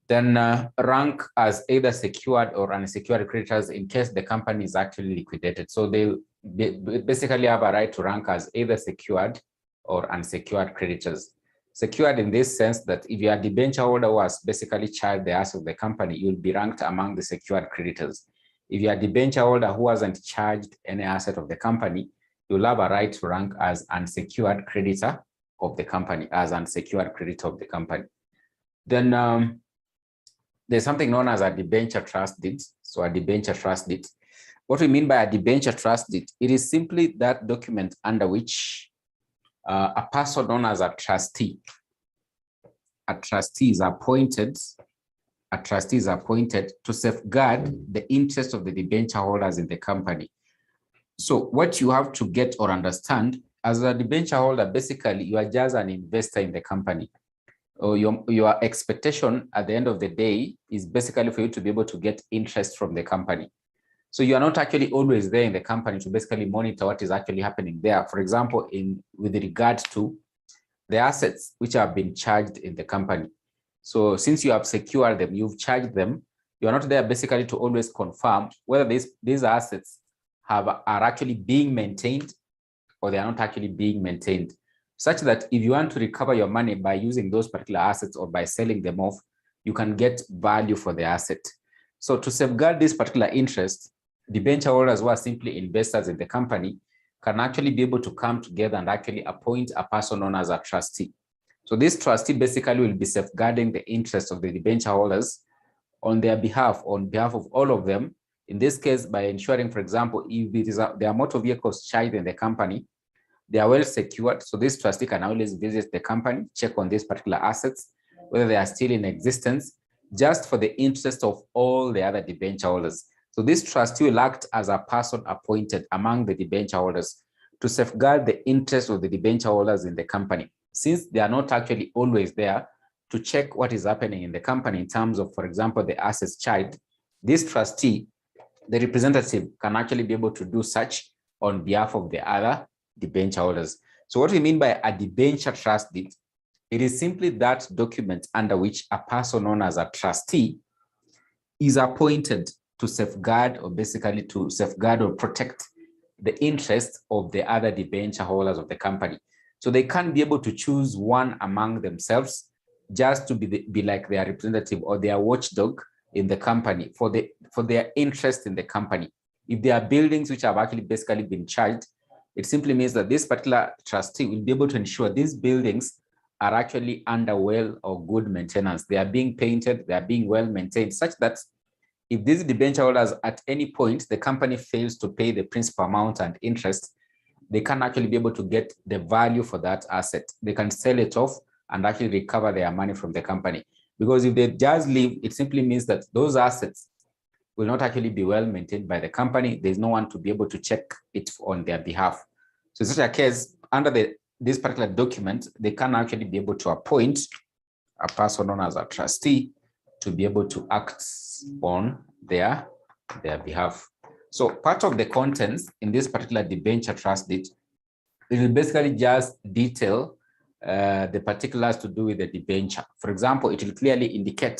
Then rank as either secured or unsecured creditors in case the company is actually liquidated. So they basically have a right to rank as either secured or unsecured creditors. Secured in this sense that if you are the debenture holder who has basically charged the assets of the company, you'll be ranked among the secured creditors. If you are the debenture holder who hasn't charged any asset of the company, you'll have a right to rank as unsecured creditor of the company, Then there's something known as a debenture trust deed. So a debenture trust deed. What we mean by a debenture trust deed, it is simply that document under which a person known as a trustee is appointed to safeguard the interest of the debenture holders in the company. So what you have to get or understand as a debenture holder, basically you are just an investor in the company. Or your expectation at the end of the day is basically for you to be able to get interest from the company. So you are not actually always there in the company to basically monitor what is actually happening there. For example, with regard to the assets which have been charged in the company. So since you have secured them, you've charged them, you're not there basically to always confirm whether these assets are actually being maintained or they are not actually being maintained, such that if you want to recover your money by using those particular assets or by selling them off, you can get value for the asset. So to safeguard this particular interest, debenture holders who are simply investors in the company can actually be able to come together and actually appoint a person known as a trustee. So this trustee basically will be safeguarding the interest of the debenture holders on behalf of all of them. In this case, by ensuring, for example, if there are motor vehicles charged in the company, they are well secured. So this trustee can always visit the company, check on these particular assets, whether they are still in existence, just for the interest of all the other debenture holders. So this trustee will act as a person appointed among the debenture holders to safeguard the interest of the debenture holders in the company. Since they are not actually always there to check what is happening in the company in terms of, for example, the assets charged, this trustee, the representative, can actually be able to do such on behalf of the other debenture holders. So what we mean by a debenture trust deed, it is simply that document under which a person known as a trustee is appointed to safeguard or protect the interests of the other debenture holders of the company. So they can't be able to choose one among themselves just to be like their representative or their watchdog in the company for their interest in the company. If there are buildings which have actually basically been charged, it simply means that this particular trustee will be able to ensure these buildings are actually under well or good maintenance. They are being painted, they are being well maintained, such that if these debenture holders at any point the company fails to pay the principal amount and interest, they can actually be able to get the value for that asset. They can sell it off and actually recover their money from the company. Because if they just leave, it simply means that those assets will not actually be well maintained by the company. There's no one to be able to check it on their behalf. So in such a case, under this particular document, they can actually be able to appoint a person known as a trustee to be able to act on their behalf. So part of the contents in this particular debenture trust deed, it will basically just detail the particulars to do with the debenture. For example, it will clearly indicate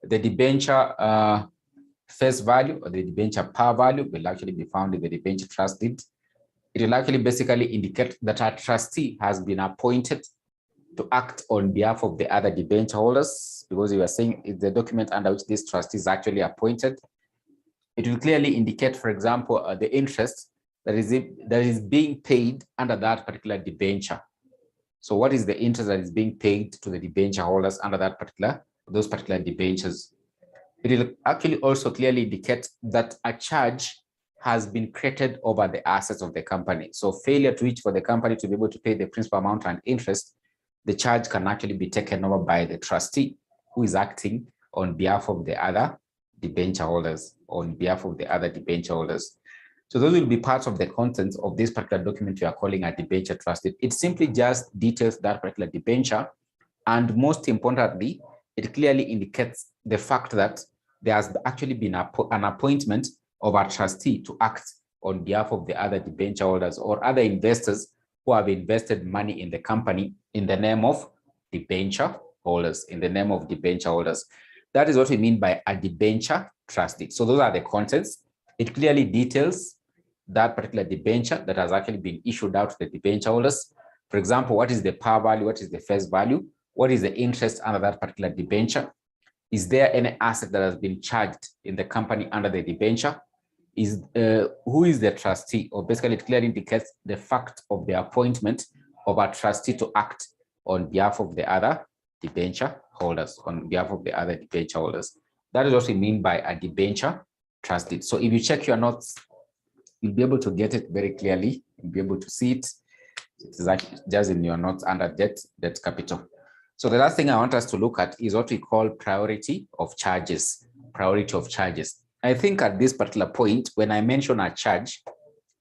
the debenture face value or the debenture par value will actually be found in the debenture trust deed. It will actually basically indicate that a trustee has been appointed to act on behalf of the other debenture holders, because you are saying it's the document under which this trustee is actually appointed. It will clearly indicate, for example, the interest that is being paid under that particular debenture. So what is the interest that is being paid to the debenture holders under those particular debentures? It will actually also clearly indicate that a charge has been created over the assets of the company. So failure to which for the company to be able to pay the principal amount and interest, the charge can actually be taken over by the trustee who is acting on behalf of the other debenture holders, So those will be parts of the contents of this particular document we are calling a debenture trust deed. It simply just details that particular debenture. And most importantly, it clearly indicates the fact that there has actually been an appointment of a trustee to act on behalf of the other debenture holders or other investors who have invested money in the company in the name of debenture holders, That is what we mean by a debenture trustee. So those are the contents. It clearly details that particular debenture that has actually been issued out to the debenture holders. For example, what is the par value? What is the face value? What is the interest under that particular debenture? Is there any asset that has been charged in the company under the debenture? Who is the trustee? Or basically, it clearly indicates the fact of the appointment of a trustee to act on behalf of the other debenture holders, That is what we mean by a debenture trustee. So if you check your notes, you'll be able to get it very clearly. You'll be able to see it. It's actually just in your notes under debt capital. So the last thing I want us to look at is what we call priority of charges. Priority of charges. I think at this particular point, when I mention a charge,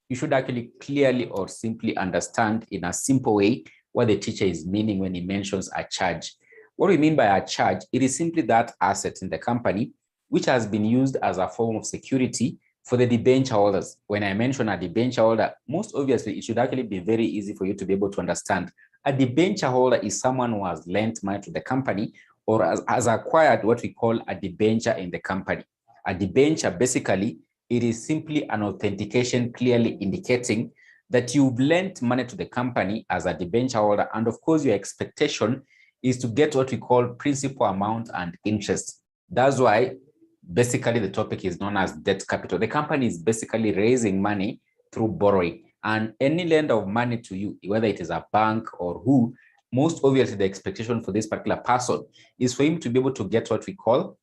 you should actually clearly or simply understand in a simple way what the teacher is meaning when he mentions a charge. What we mean by a charge, it is simply that asset in the company which has been used as a form of security for the debenture holders. When I mention a debenture holder, most obviously, it should actually be very easy for you to be able to understand. A debenture holder is someone who has lent money to the company or has acquired what we call a debenture in the company. A debenture, basically, it is simply an authentication clearly indicating that you've lent money to the company as a debenture holder. And of course, your expectation is to get what we call principal amount and interest. That's why basically the topic is known as debt capital. The company is basically raising money through borrowing, and any lender of money to you, whether it is a bank or who, most obviously the expectation for this particular person is for him to be able to get what we call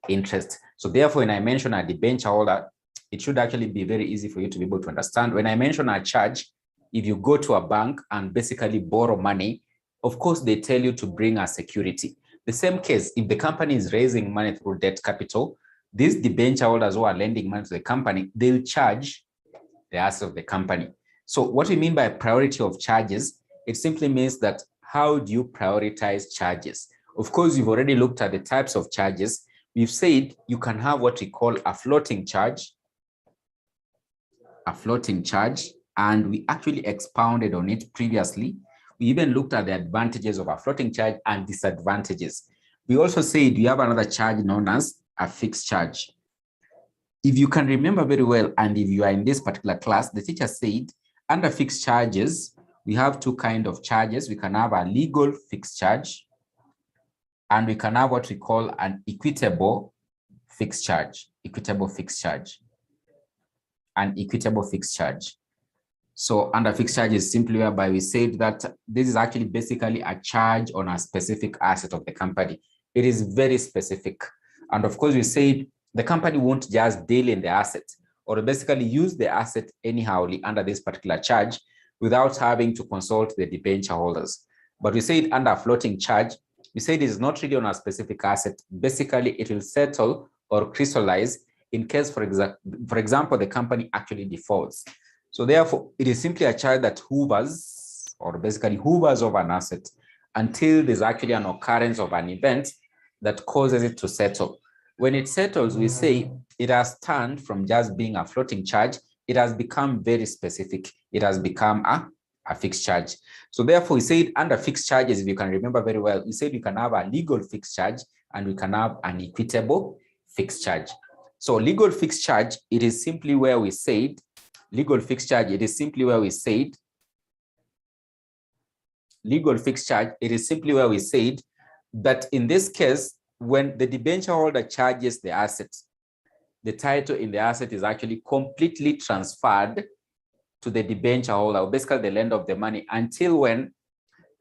interest. So therefore, when I mention a debenture holder, it should actually be very easy for you to be able to understand. When I mention a charge, if you go to a bank and basically borrow money, of course, they tell you to bring a security. The same case, if the company is raising money through debt capital, these debenture holders who are lending money to the company, they'll charge the asset of the company. So what we mean by priority of charges, it simply means that how do you prioritize charges? Of course, you've already looked at the types of charges. We've said you can have what we call a floating charge, and we actually expounded on it previously. We even looked at the advantages of a floating charge and disadvantages. We also said we have another charge known as a fixed charge. If you can remember very well, and if you are in this particular class, the teacher said under fixed charges, we have two kinds of charges. We can have a legal fixed charge, and we can have what we call an equitable fixed charge. So under fixed charge is simply whereby we said that this is actually basically a charge on a specific asset of the company. It is very specific. And of course, we said the company won't just deal in the asset or basically use the asset anyhowly under this particular charge without having to consult the debenture holders. But we said under floating charge, we said it is not really on a specific asset. Basically, it will settle or crystallize in case, for example, the company actually defaults. So therefore, it is simply a charge that hoovers over an asset until there's actually an occurrence of an event that causes it to settle. When it settles, we say it has turned from just being a floating charge, it has become very specific. It has become a fixed charge. So therefore, we said under fixed charges, if you can remember very well, we said we can have a legal fixed charge and we can have an equitable fixed charge. So legal fixed charge, it is simply where we said, legal fixed charge, it is simply where we said that in this case, when the debenture holder charges the asset, the title in the asset is actually completely transferred to the debenture holder, or basically the lender of the money, until when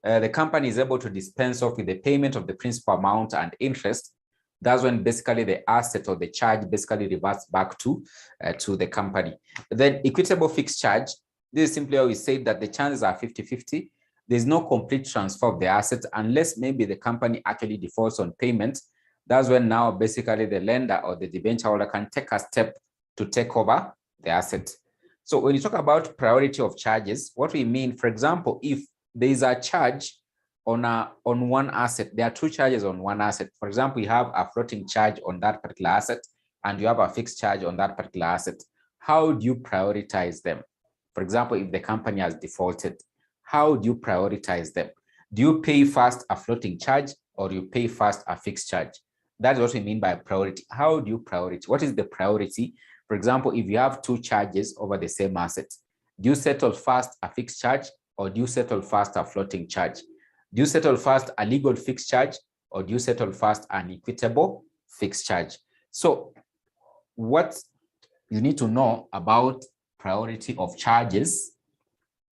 the company is able to dispense off with the payment of the principal amount and interest. That's when basically the asset or the charge basically reverts back to the company. Then equitable fixed charge, this is simply how we say that the chances are 50-50. There's no complete transfer of the asset unless maybe the company actually defaults on payment. That's when now basically the lender or the debenture holder can take a step to take over the asset. So when you talk about priority of charges, what we mean, for example, if there is a charge on one asset, there are two charges on one asset. For example, you have a floating charge on that particular asset and you have a fixed charge on that particular asset. How do you prioritize them? For example, if the company has defaulted, how do you prioritize them? Do you pay first a floating charge or you pay first a fixed charge? That's what we mean by priority. How do you priority? What is the priority? For example, if you have two charges over the same asset, do you settle first a fixed charge, or do you settle first a floating charge? Do you settle first a legal fixed charge, or do you settle first an equitable fixed charge? So what you need to know about priority of charges,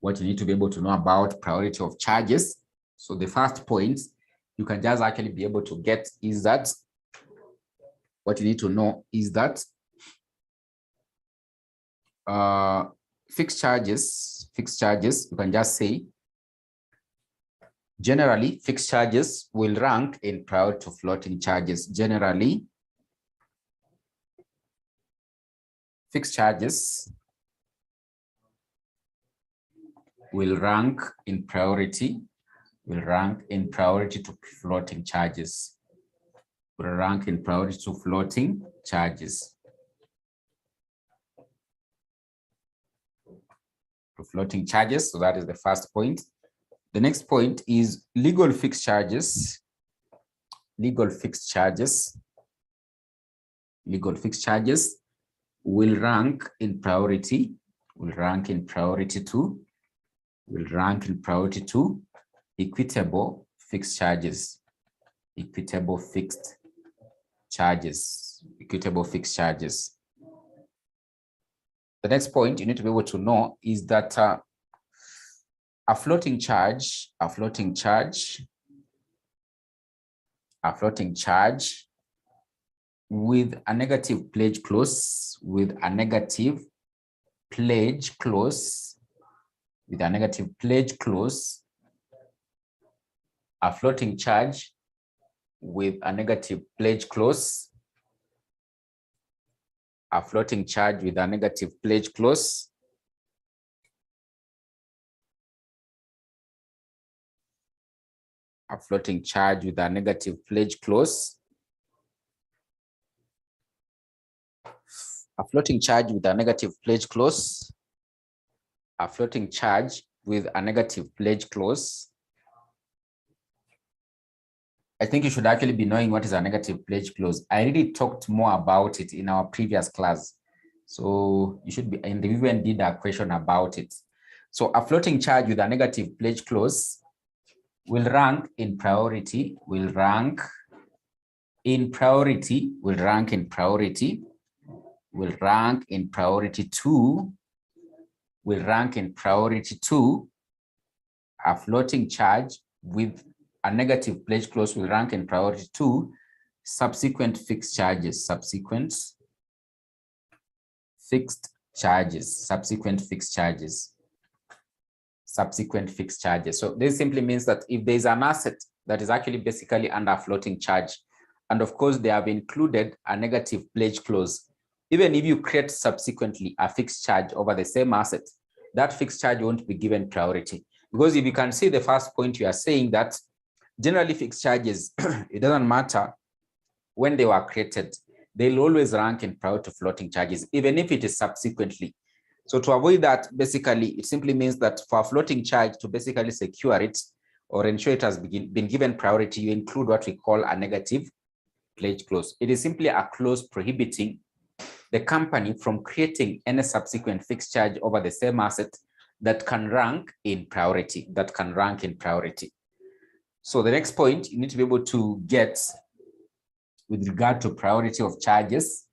what you need to be able to know about priority of charges. So the first point you can just actually be able to get is that what you need to know is that fixed charges, you can just say, generally, fixed charges will rank in priority to floating charges. Generally, fixed charges will rank in priority to floating charges. Will rank in priority to floating charges. To floating charges. So that is the first point. The next point is legal fixed charges. Legal fixed charges will rank in priority to equitable fixed charges. Equitable fixed charges. The next point you need to be able to know is that a floating charge with a negative pledge clause, a floating charge with a negative pledge clause, I think you should actually be knowing what is a negative pledge clause. I already talked more about it in our previous class. So you should be, and we even did a question about it. So a floating charge with a negative pledge clause will rank in priority to a floating charge with a negative pledge clause will rank in priority to subsequent fixed charges. So this simply means that if there is an asset that is actually basically under a floating charge, and of course they have included a negative pledge clause, even if you create subsequently a fixed charge over the same asset, that fixed charge won't be given priority. Because if you can see the first point, you are saying that generally fixed charges, it doesn't matter when they were created, they'll always rank in priority to floating charges, even if it is subsequently. So to avoid that, basically, it simply means that for a floating charge to basically secure it or ensure it has been given priority, you include what we call a negative pledge clause. It is simply a clause prohibiting the company from creating any subsequent fixed charge over the same asset that can rank in priority, So the next point you need to be able to get with regard to priority of charges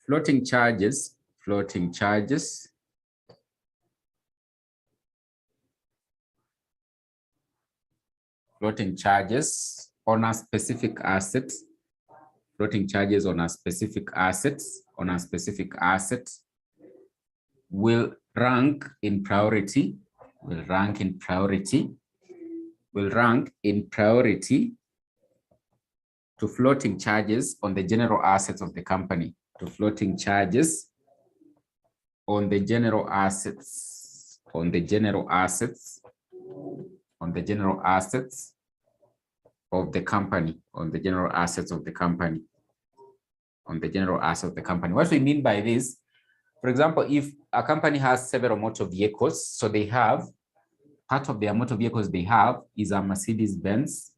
floating charges on a specific asset, will rank in priority to floating charges on the general assets of the company, on the general assets on the general assets of the company, on the general assets of the company, on the general assets of the company. What we mean by this, for example, if a company has several motor vehicles, so they have, part of their motor vehicles they have is a Mercedes-Benz,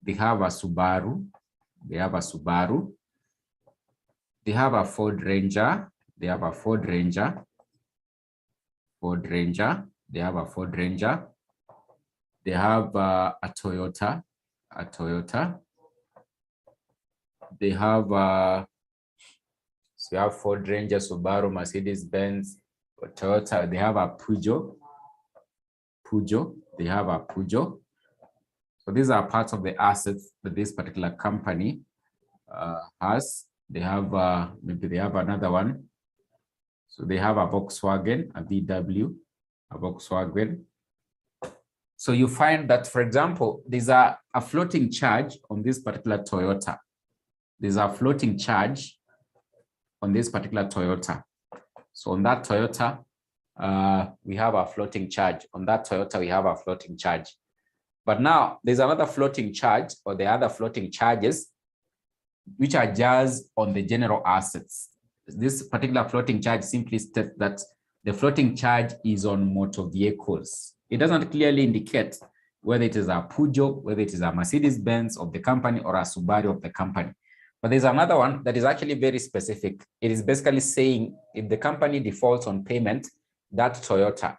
they have a Subaru, they have a Ford Ranger, they have a Ford Ranger, they have a Ford Ranger, they have a Toyota, they have so you have Ford Ranger, Subaru, Mercedes-Benz, Toyota, they have a Peugeot, they have a Peugeot. So these are parts of the assets that this particular company has. They have, maybe they have another one. So they have a Volkswagen, a VW, a Volkswagen. So you find that, for example, there's a floating charge on this particular Toyota. There's a floating charge on this particular Toyota. So on that Toyota, we have a floating charge. On that Toyota, we have a floating charge. But now there's another floating charge, or the other floating charges, which are just on the general assets. This particular floating charge simply states that the floating charge is on motor vehicles. It doesn't clearly indicate whether it is a Peugeot, whether it is a Mercedes-Benz of the company or a Subaru of the company. But there's another one that is actually very specific. It is basically saying if the company defaults on payment, that Toyota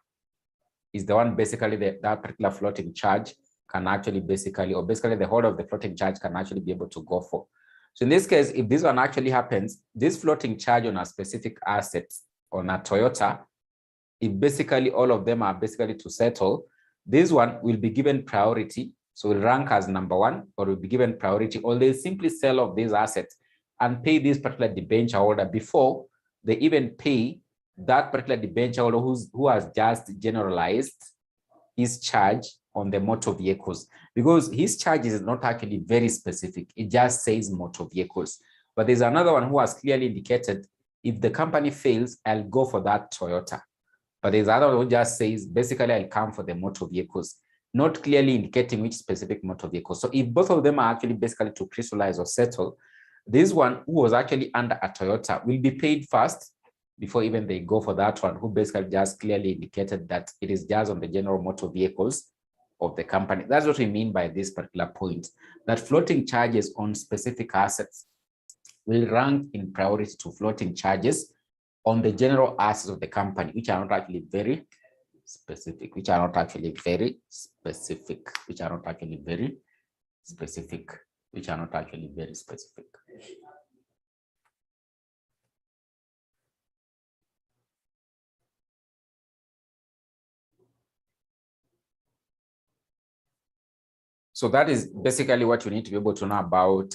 is the one, basically that particular floating charge can actually basically the whole of the floating charge can actually be able to go for. So in this case, if this one actually happens, this floating charge on a specific asset on a Toyota, if basically all of them are basically to settle, this one will be given priority. So will rank as number one, or will be given priority, or they simply sell off these assets and pay this particular debenture holder before they even pay that particular debenture holder who has just generalized his charge on the motor vehicles, because his charge is not actually very specific. It just says motor vehicles. But there's another one who has clearly indicated if the company fails, I'll go for that Toyota. But there's another one who just says, basically, I'll come for the motor vehicles, not clearly indicating which specific motor vehicle. So if both of them are actually basically to crystallize or settle, this one who was actually under a Toyota will be paid first before even they go for that one, who basically just clearly indicated that it is just on the general motor vehicles of the company. That's what we mean by this particular point, that floating charges on specific assets will rank in priority to floating charges on the general assets of the company, which are not actually very specific, which are not actually very specific. So that is basically what you need to be able to know about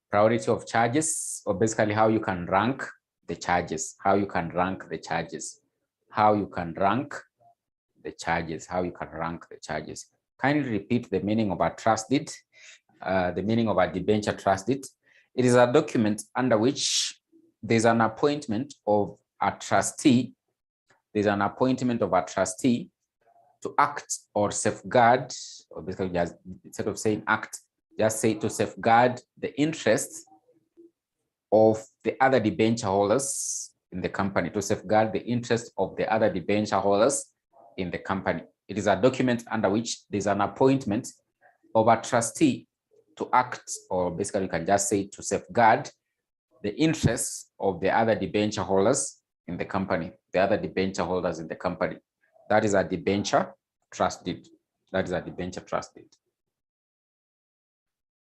priority of charges, or basically how you can rank the charges, Kindly repeat the meaning of a trust deed, the meaning of a debenture trust deed. It is a document under which there's an appointment of a trustee. To act or safeguard, or basically just instead of saying act, just say to safeguard the interests of the other debenture holders in the company, It is a document under which there's an appointment of a trustee to act, or basically you can just say to safeguard the interests of the other debenture holders in the company, That is a debenture trust deed.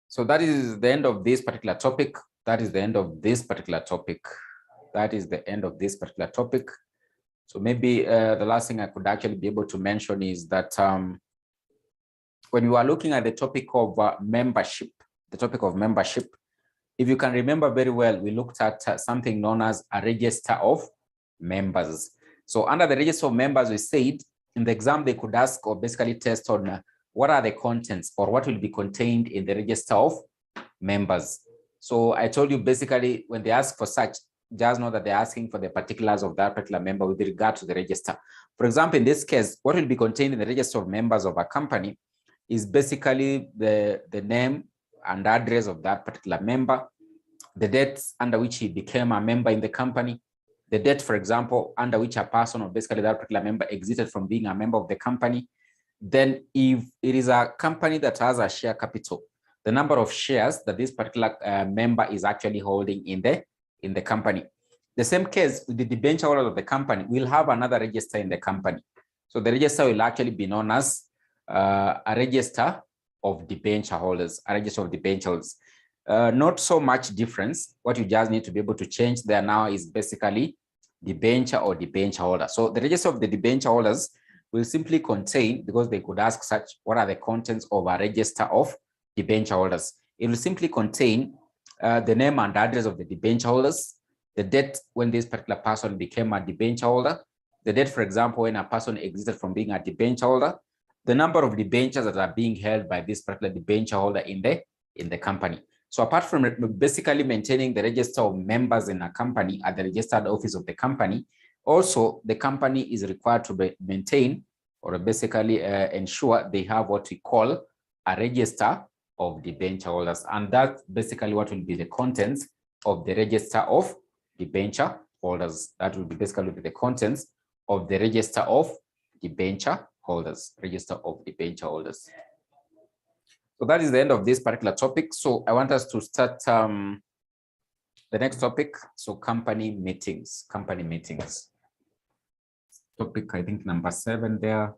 So that is the end of this particular topic. So maybe the last thing I could actually be able to mention is that when you are looking at the topic of membership, if you can remember very well, we looked at something known as a register of members. So under the register of members, we said in the exam they could ask or basically test on what are the contents or what will be contained in the register of members. So I told you basically when they ask for such, just know that they're asking for the particulars of that particular member with regard to the register. For example, in this case, what will be contained in the register of members of a company is basically the name and address of that particular member, the dates under which he became a member in the company, the date, for example, under which a person or basically that particular member exited from being a member of the company. Then if it is a company that has a share capital, the number of shares that this particular member is actually holding in the company. The same case with the debenture holder of the company, we'll have another register in the company. So the register will actually be known as a register of debenture holders, a register of debenture holders. Not so much difference. What you just need to be able to change there now is basically debenture or debenture holder. So the register of the debenture holders will simply contain, because they could ask such, what are the contents of a register of debenture holders? It will simply contain the name and address of the debenture holders, the date when this particular person became a debenture holder, the date, for example, when a person exited from being a debenture holder, the number of debentures that are being held by this particular debenture holder in the company. So apart from basically maintaining the register of members in a company at the registered office of the company, also the company is required to maintain or basically ensure they have what we call a register of debenture holders. And that's basically what will be the contents of the register of debenture holders. That will be basically the contents of the register of debenture holders, register of debenture holders. So that is the end of this particular topic. So I want us to start the next topic. So company meetings, Topic, I think number 7 there.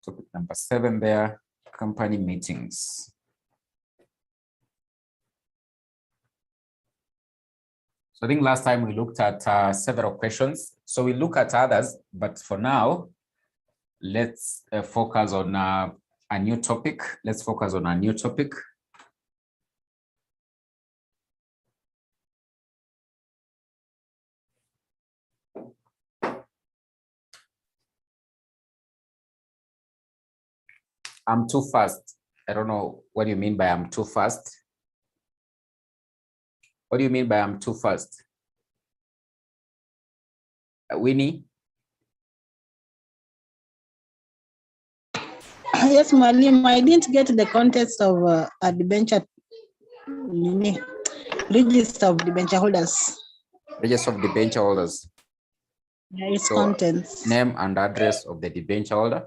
Topic number 7 there, company meetings. So I think last time we looked at several questions. So we look at others, but for now, let's focus on a new topic. Let's focus on a new topic. I'm too fast. I don't know what you mean by I'm too fast. What do you mean by I'm too fast? Winnie? Yes, Malim, I didn't get the context of a debenture register of debenture holders. Register of debenture holders. Yeah, its contents. Name and address of the debenture holder.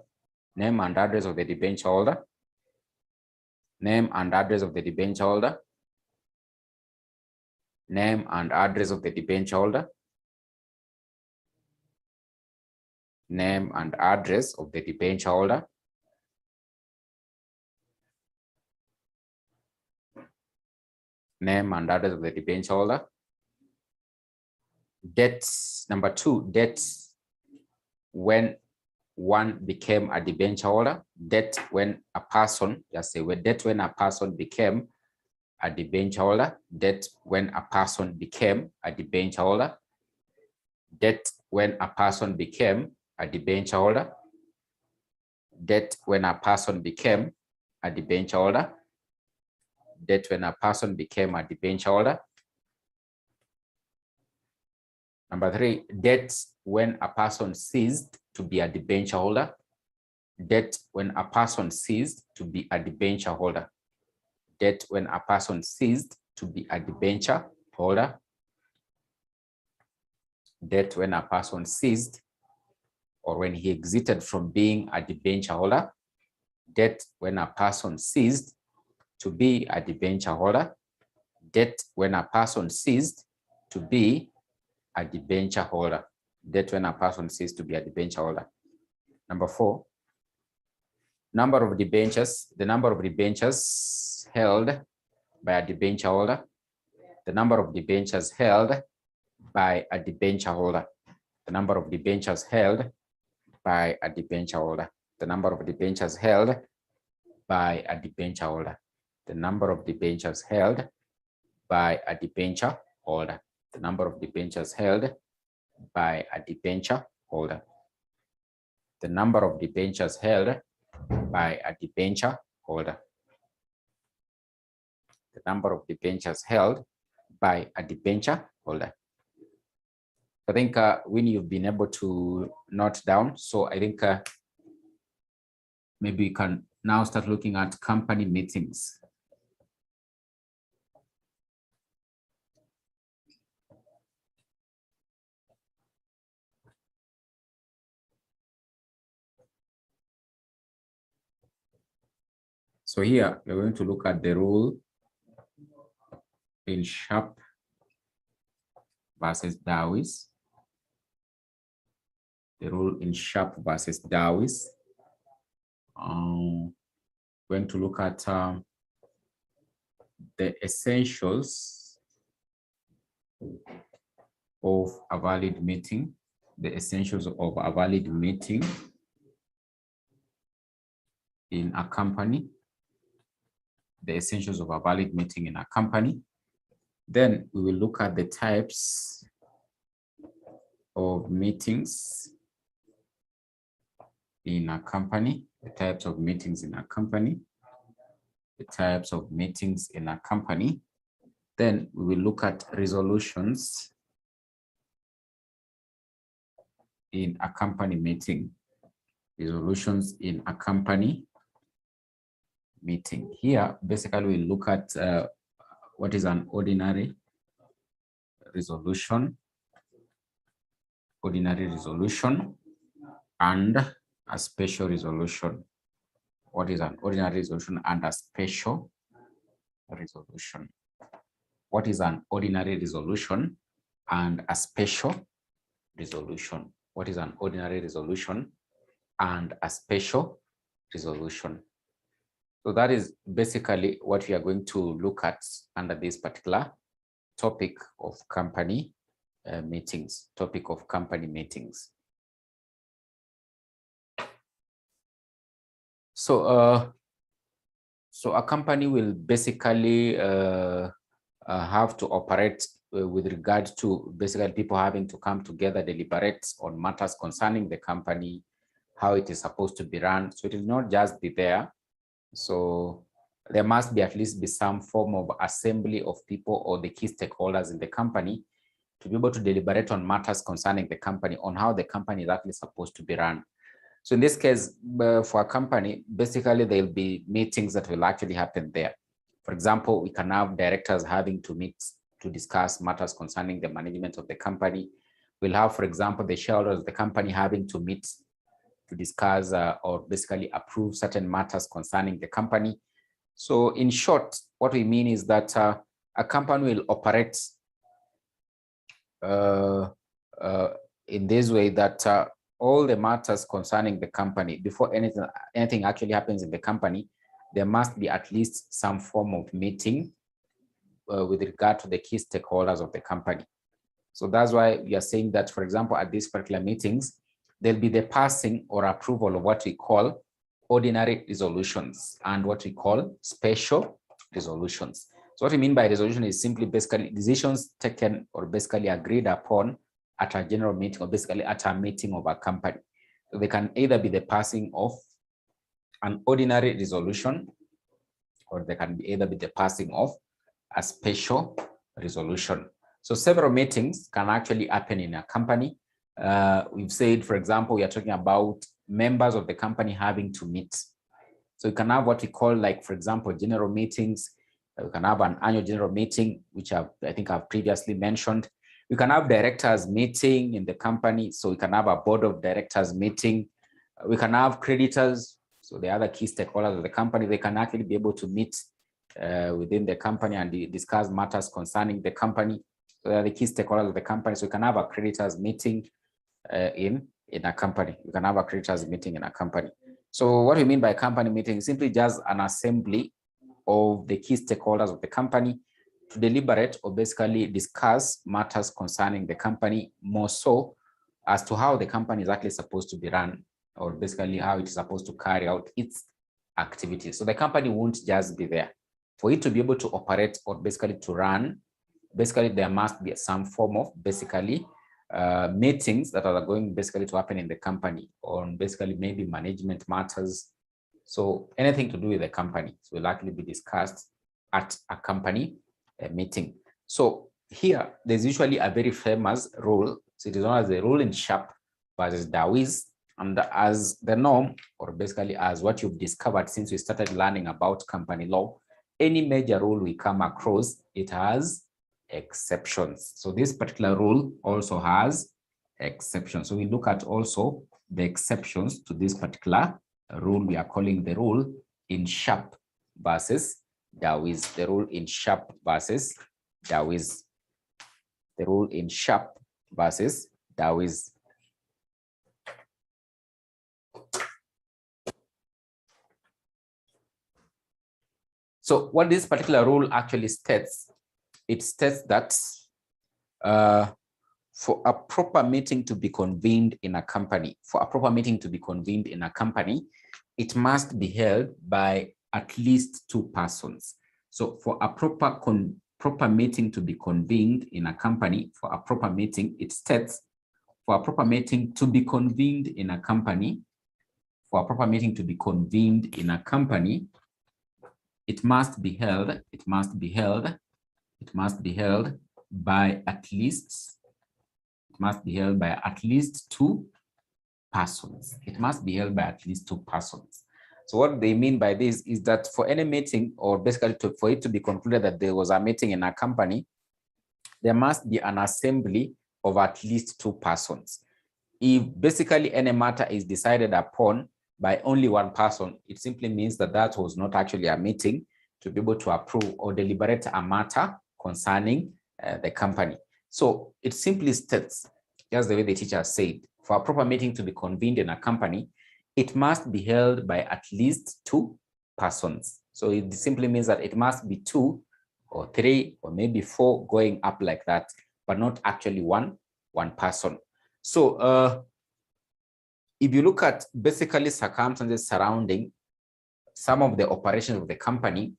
Name and address of the debenture holder. Name and address of the debenture holder. Name and address of the debenture holder. Name and address of the debenture holder. Name and address of the debenture holder. Dates, number 2, dates when one became a debenture holder. Date when a person, just say date when a person became a debenture holder. Date when a person became a debenture holder. Date when a person became a debenture holder. Date when a person became a debenture holder. Date when a person became a debenture holder. Number 3, dates when a person ceased to be a debenture holder. Date when a person ceased to be a debenture holder. Date when a person ceased to be a debenture holder. Date when a person ceased or when he exited from being a debenture holder. Date when a person ceased to be a debenture holder. Date when a person ceased to be a debenture holder. Date when a person ceased to be a debenture holder. Number 4, number of debentures, the number of debentures held by a debenture holder. The number of debentures held by a debenture holder. The number of debentures held by a debenture holder. The number of debentures held by a debenture holder. The number of debentures held by a debenture holder. The number of debentures held by a debenture holder. The number of debentures held by a debenture holder. The number of debentures held by a debenture stakeholder. I think when you've been able to note down, so I think maybe you can now start looking at company meetings. So here we're going to look at the rule in Sharpe versus Dawes. The rule in Sharpe versus Dawes. Going to look at the essentials of a valid meeting. The essentials of a valid meeting in a company. The essentials of a valid meeting in a company. Then we will look at the types of meetings in a company, the types of meetings in a company, the types of meetings in a company. Then we will look at resolutions in a company meeting, resolutions in a company meeting. Here, basically, we look at what is an ordinary resolution, and a special resolution. What is an ordinary resolution and a special resolution? What is an ordinary resolution and a special resolution? What is an ordinary resolution and a special resolution? So that is basically what we are going to look at under this particular topic of company meetings, So, so a company will basically have to operate with regard to basically people having to come together, deliberate on matters concerning the company, how it is supposed to be run. So it will not just be there. So there must be at least be some form of assembly of people or the key stakeholders in the company to be able to deliberate on matters concerning the company, on how the company is actually supposed to be run. So in this case, for a company, basically there'll be meetings that will actually happen there. For example, we can have directors having to meet to discuss matters concerning the management of the company. We'll have, for example, the shareholders of the company having to meet to discuss or basically approve certain matters concerning the company. So in short, what we mean is that a company will operate in this way, that all the matters concerning the company, before anything actually happens in the company, there must be at least some form of meeting with regard to the key stakeholders of the company. So that's why we are saying that, for example, at these particular meetings, there'll be the passing or approval of what we call ordinary resolutions and what we call special resolutions. So what we mean by resolution is simply basically decisions taken or basically agreed upon at a general meeting or basically at a meeting of a company. So they can either be the passing of an ordinary resolution, or they can either be the passing of a special resolution. So several meetings can actually happen in a company. We've said, for example, we are talking about members of the company having to meet. So you can have what we call, like, for example, general meetings. We can have an annual general meeting, which I think I've previously mentioned. We can have directors meeting in the company. So we can have a board of directors meeting. We can have creditors. So the other key stakeholders of the company, they can actually be able to meet within the company and discuss matters concerning the company. So they are the key stakeholders of the company. So we can have a creditors meeting in a company. You can have a creditors meeting in a company. So what we mean by company meeting is simply just an assembly of the key stakeholders of the company to deliberate or basically discuss matters concerning the company, more so as to how the company is actually supposed to be run, or basically how it is supposed to carry out its activities. So the company won't just be there. For it to be able to operate or basically to run, basically there must be some form of basically meetings that are going basically to happen in the company on basically maybe management matters. So anything to do with the company will likely be discussed at a company meeting. So here, there's usually a very famous rule. So it is known as the rule in Sharpe versus Dawies. And as the norm, or basically as what you've discovered since we started learning about company law, any major rule we come across, it has exceptions. So this particular rule also has exceptions. So we look at also the exceptions to this particular rule. We are calling the rule in Sharpe versus Dawies. The rule in Sharpe versus Dawies. The rule in Sharpe versus Dawies. So what this particular rule actually states, it states that for a proper meeting to be convened in a company, it must be held by at least 2 persons. So for a proper meeting to be convened in a company, it states for a proper meeting to be convened in a company, it must be held by at least 2 persons. It must be held by at least 2 persons. So what they mean by this is that for any meeting, or basically for it to be concluded that there was a meeting in a company, there must be an assembly of at least 2 persons. If basically any matter is decided upon by only 1 person, it simply means that that was not actually a meeting to be able to approve or deliberate a matter concerning the company. So it simply states, just the way the teacher said, for a proper meeting to be convened in a company, it must be held by at least 2 persons. So it simply means that it must be 2 or 3 or maybe 4 going up like that, but not actually one person. So if you look at basically circumstances surrounding some of the operations of the company,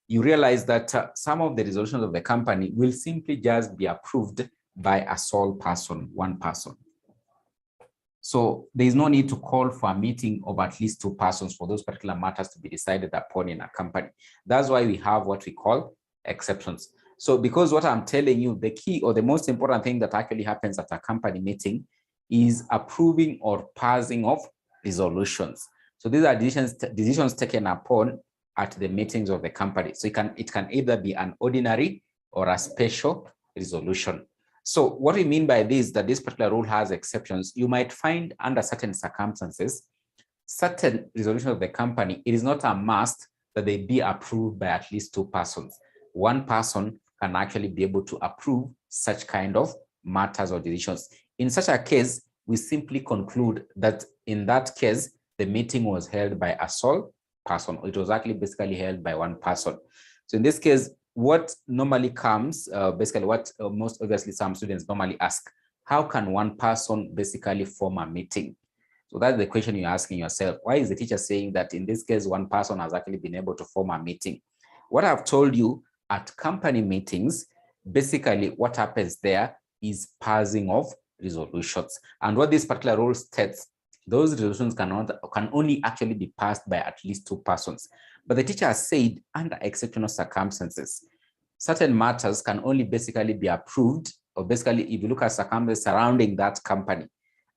you realize that some of the resolutions of the company will simply just be approved by a sole person, 1 person. So there is no need to call for a meeting of at least 2 persons for those particular matters to be decided upon in a company. That's why we have what we call exceptions. So because what I'm telling you, the key or the most important thing that actually happens at a company meeting is approving or passing of resolutions. So these are decisions taken upon at the meetings of the company. So it can either be an ordinary or a special resolution. So what we mean by this, that this particular rule has exceptions. You might find under certain circumstances, certain resolutions of the company, it is not a must that they be approved by at least 2 persons. 1 person can actually be able to approve such kind of matters or decisions. In such a case, we simply conclude that in that case, the meeting was held by a sole person. It was actually basically held by 1 person. So in this case, what normally comes, basically what most obviously some students normally ask, how can 1 person basically form a meeting? So that's the question you're asking yourself. Why is the teacher saying that in this case, 1 person has actually been able to form a meeting? What I've told you, at company meetings, basically what happens there is passing of resolutions. And what this particular rule states, those resolutions can only actually be passed by at least 2 persons. But the teacher has said under exceptional circumstances, certain matters can only basically be approved, or basically if you look at circumstances surrounding that company,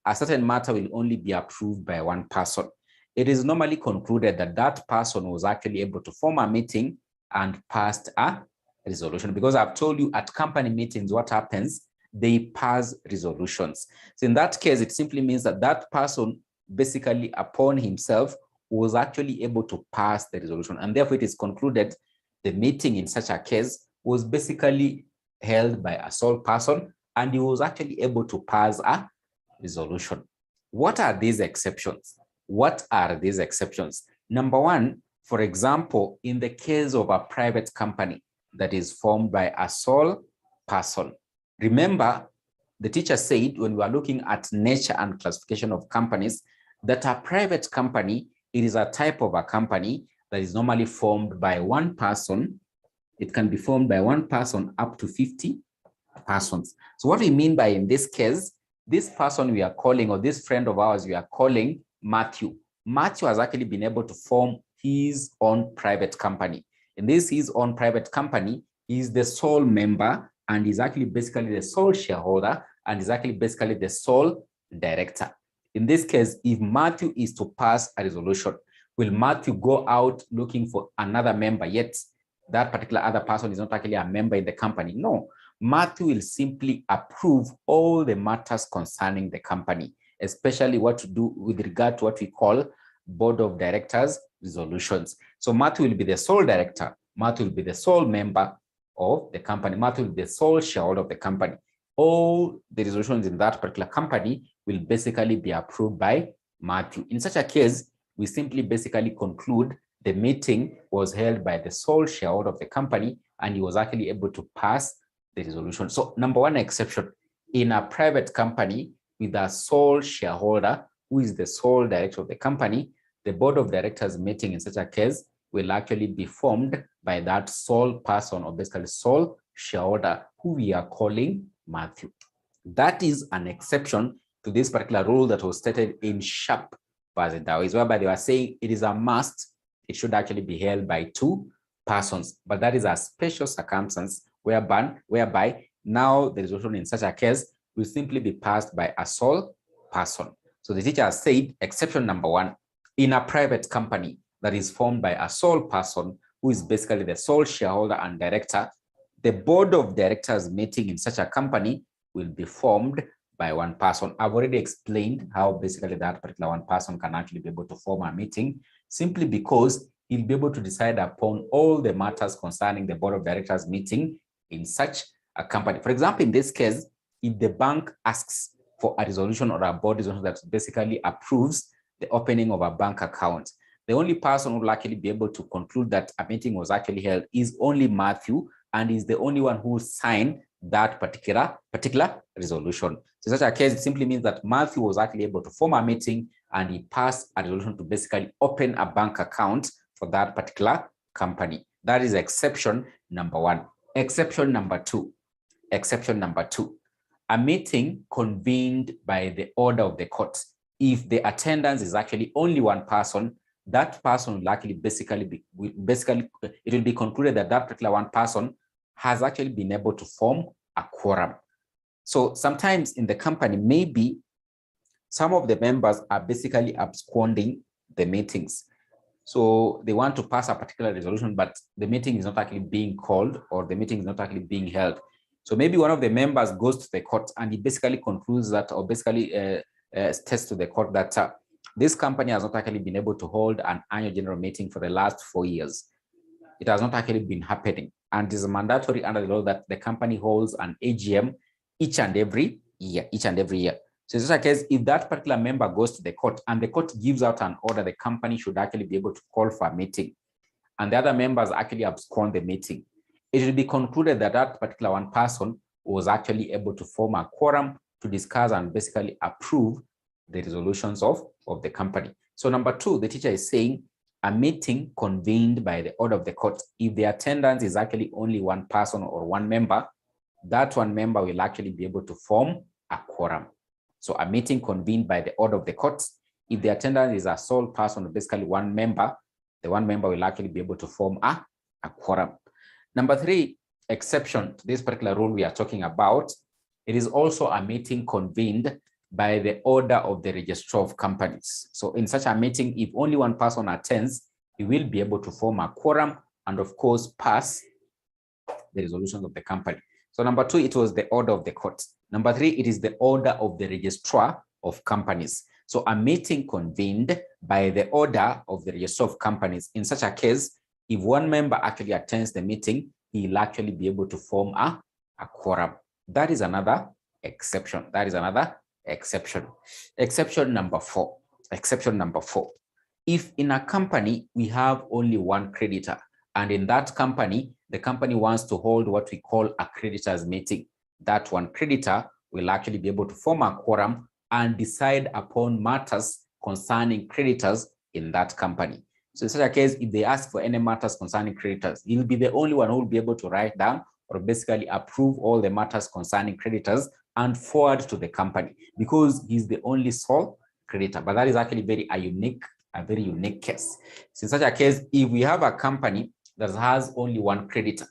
a certain matter will only be approved by 1 person. It is normally concluded that that person was actually able to form a meeting and passed a resolution, because I've told you at company meetings, what happens, they pass resolutions. So in that case, it simply means that that person basically upon himself was actually able to pass the resolution. And therefore it is concluded the meeting in such a case was basically held by a sole person, and he was actually able to pass a resolution. What are these exceptions? Number 1, for example, in the case of a private company that is formed by a sole person. Remember, the teacher said when we are looking at nature and classification of companies, that a private company, it is a type of a company that is normally formed by 1 person. It can be formed by 1 person up to 50 persons. So what we mean by, in this case, this person we are calling, or this friend of ours we are calling Matthew. Matthew has actually been able to form his own private company. In this his own private company, he is the sole member and is actually basically the sole shareholder and is actually basically the sole director. In this case, if Matthew is to pass a resolution, will Matthew go out looking for another member, yet that particular other person is not actually a member in the company? No, Matthew will simply approve all the matters concerning the company, especially what to do with regard to what we call board of directors resolutions. So Matthew will be the sole director, Matthew will be the sole member of the company, Matthew will be the sole shareholder of the company. All the resolutions in that particular company will basically be approved by Matthew. In such a case, we simply basically conclude the meeting was held by the sole shareholder of the company and he was actually able to pass the resolution. So number one exception, in a private company with a sole shareholder who is the sole director of the company, the board of directors meeting in such a case will actually be formed by that sole person or basically sole shareholder who we are calling Matthew. That is an exception to this particular rule that was stated in Sharpe versus Dawes, whereby they were saying it is a must, it should actually be held by two persons, but that is a special circumstance whereby now the resolution in such a case will simply be passed by a sole person. So the teacher has said exception number one, in a private company that is formed by a sole person who is basically the sole shareholder and director, the board of directors meeting in such a company will be formed by one person. I've already explained how basically that particular one person can actually be able to form a meeting simply because he'll be able to decide upon all the matters concerning the board of directors meeting in such a company. For example, in this case, if the bank asks for a resolution or a board resolution that basically approves the opening of a bank account, the only person who will actually be able to conclude that a meeting was actually held is only Matthew, and is the only one who signed that particular resolution. So in such a case, it simply means that Matthew was actually able to form a meeting and he passed a resolution to basically open a bank account for that particular company. That is exception number one. Exception number two. A meeting convened by the order of the court. If the attendance is actually only one person, that person will actually it will be concluded that that particular one person has actually been able to form a quorum. So sometimes in the company, maybe some of the members are basically absconding the meetings. So they want to pass a particular resolution, but the meeting is not actually being called or the meeting is not actually being held. So maybe one of the members goes to the court and he basically concludes that, or basically states to the court that this company has not actually been able to hold an annual general meeting for the last 4 years. It has not actually been happening, and it is mandatory under the law that the company holds an AGM each and every year. So in such a case, if that particular member goes to the court and the court gives out an order, the company should actually be able to call for a meeting, and the other members actually abscond the meeting, it will be concluded that that particular one person was actually able to form a quorum to discuss and basically approve the resolutions of the company. So number two, the teacher is saying a meeting convened by the order of the court. If the attendance is actually only one person or one member, that one member will actually be able to form a quorum. So a meeting convened by the order of the court, if the attendance is a sole person or basically one member, the one member will actually be able to form a quorum. Number three, exception to this particular rule we are talking about, it is also a meeting convened by the order of the registrar of companies. So in such a meeting, if only one person attends, he will be able to form a quorum and of course pass the resolutions of the company. So number two, it was the order of the court. Number three, it is the order of the registrar of companies. So a meeting convened by the order of the registrar of companies. In such a case, if one member actually attends the meeting, he'll actually be able to form a quorum. That is another exception. Exception number four. If in a company we have only one creditor, and in that company, the company wants to hold what we call a creditors meeting, that one creditor will actually be able to form a quorum and decide upon matters concerning creditors in that company. So in such a case, if they ask for any matters concerning creditors, he'll be the only one who will be able to write down or basically approve all the matters concerning creditors and forward to the company because he's the only sole creditor. But that is actually a very unique case. So in such a case, if we have a company that has only one creditor,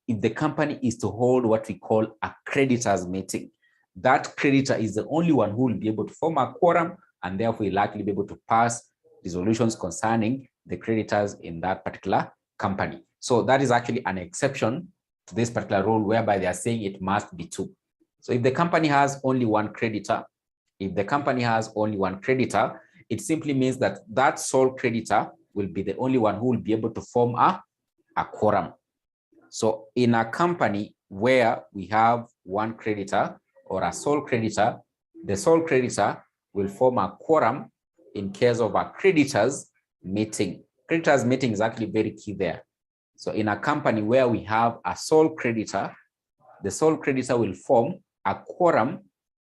if the company is to hold what we call a creditors meeting. That creditor is the only one who will be able to form a quorum and therefore will likely be able to pass resolutions concerning the creditors in that particular company. So that is actually an exception to this particular rule whereby they are saying it must be two. So if the company has only one creditor, it simply means that that sole creditor will be the only one who will be able to form a quorum. So in a company where we have one creditor or a sole creditor, the sole creditor will form a quorum in case of a creditors meeting. Creditors meeting is actually very key there. So in a company where we have a sole creditor, the sole creditor will form a quorum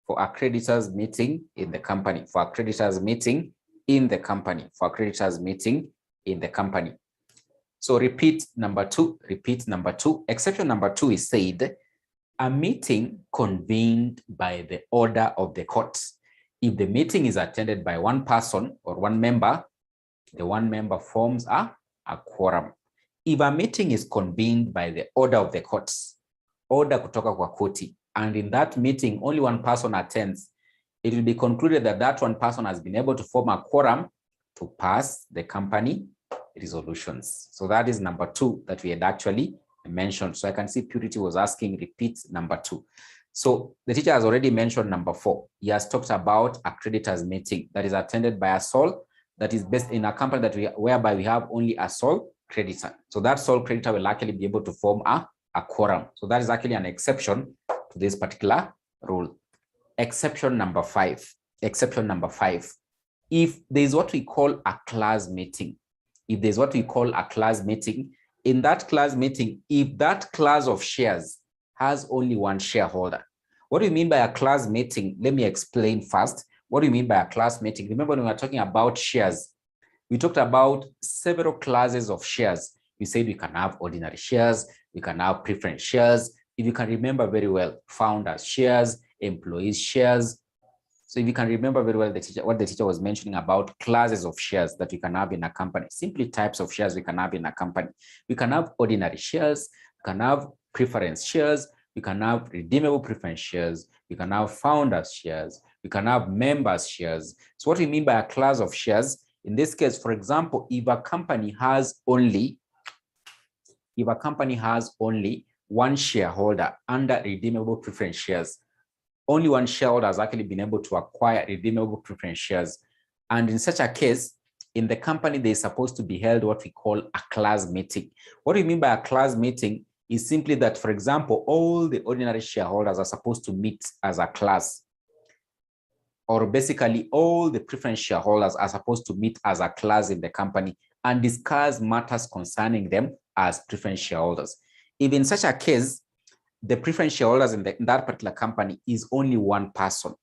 for a creditors meeting in the company, for a creditors meeting in the company, for a creditors meeting in the company. So repeat number two. Exception number two is said, a meeting convened by the order of the court. If the meeting is attended by one person or one member, the one member forms a quorum. If a meeting is convened by the order of the courts, order kutoka kwa koti, and in that meeting only one person attends, it will be concluded that that one person has been able to form a quorum to pass the company resolutions. So that is number two that we had actually mentioned. So I can see Purity was asking, repeat number two. So the teacher has already mentioned number four. He has talked about a creditors meeting that is attended by a sole, that is based in a company that whereby we have only a sole creditor. So that sole creditor will actually be able to form a quorum. So that is actually an exception to this particular rule. Exception number five. If there is what we call a class meeting, in that class meeting, if that class of shares has only one shareholder. What do you mean by a class meeting? Let me explain first. What do you mean by a class meeting? Remember when we were talking about shares, we talked about several classes of shares. We said we can have ordinary shares, we can have preference shares. If you can remember very well, founders shares, employees shares. So if you can remember very well what the teacher was mentioning about classes of shares that we can have in a company, simply types of shares we can have in a company. We can have ordinary shares, we can have preference shares, we can have redeemable preference shares, we can have founders shares, we can have members shares. So what we mean by a class of shares, in this case, for example, if a company has only one shareholder under redeemable preference shares, only one shareholder has actually been able to acquire redeemable preference shares. And in such a case, in the company, there is supposed to be held what we call a class meeting. What do you mean by a class meeting? Is simply that, for example, all the ordinary shareholders are supposed to meet as a class. Or basically, all the preference shareholders are supposed to meet as a class in the company and discuss matters concerning them as preference shareholders. If in such a case, the preference shareholders in that particular company is only one person,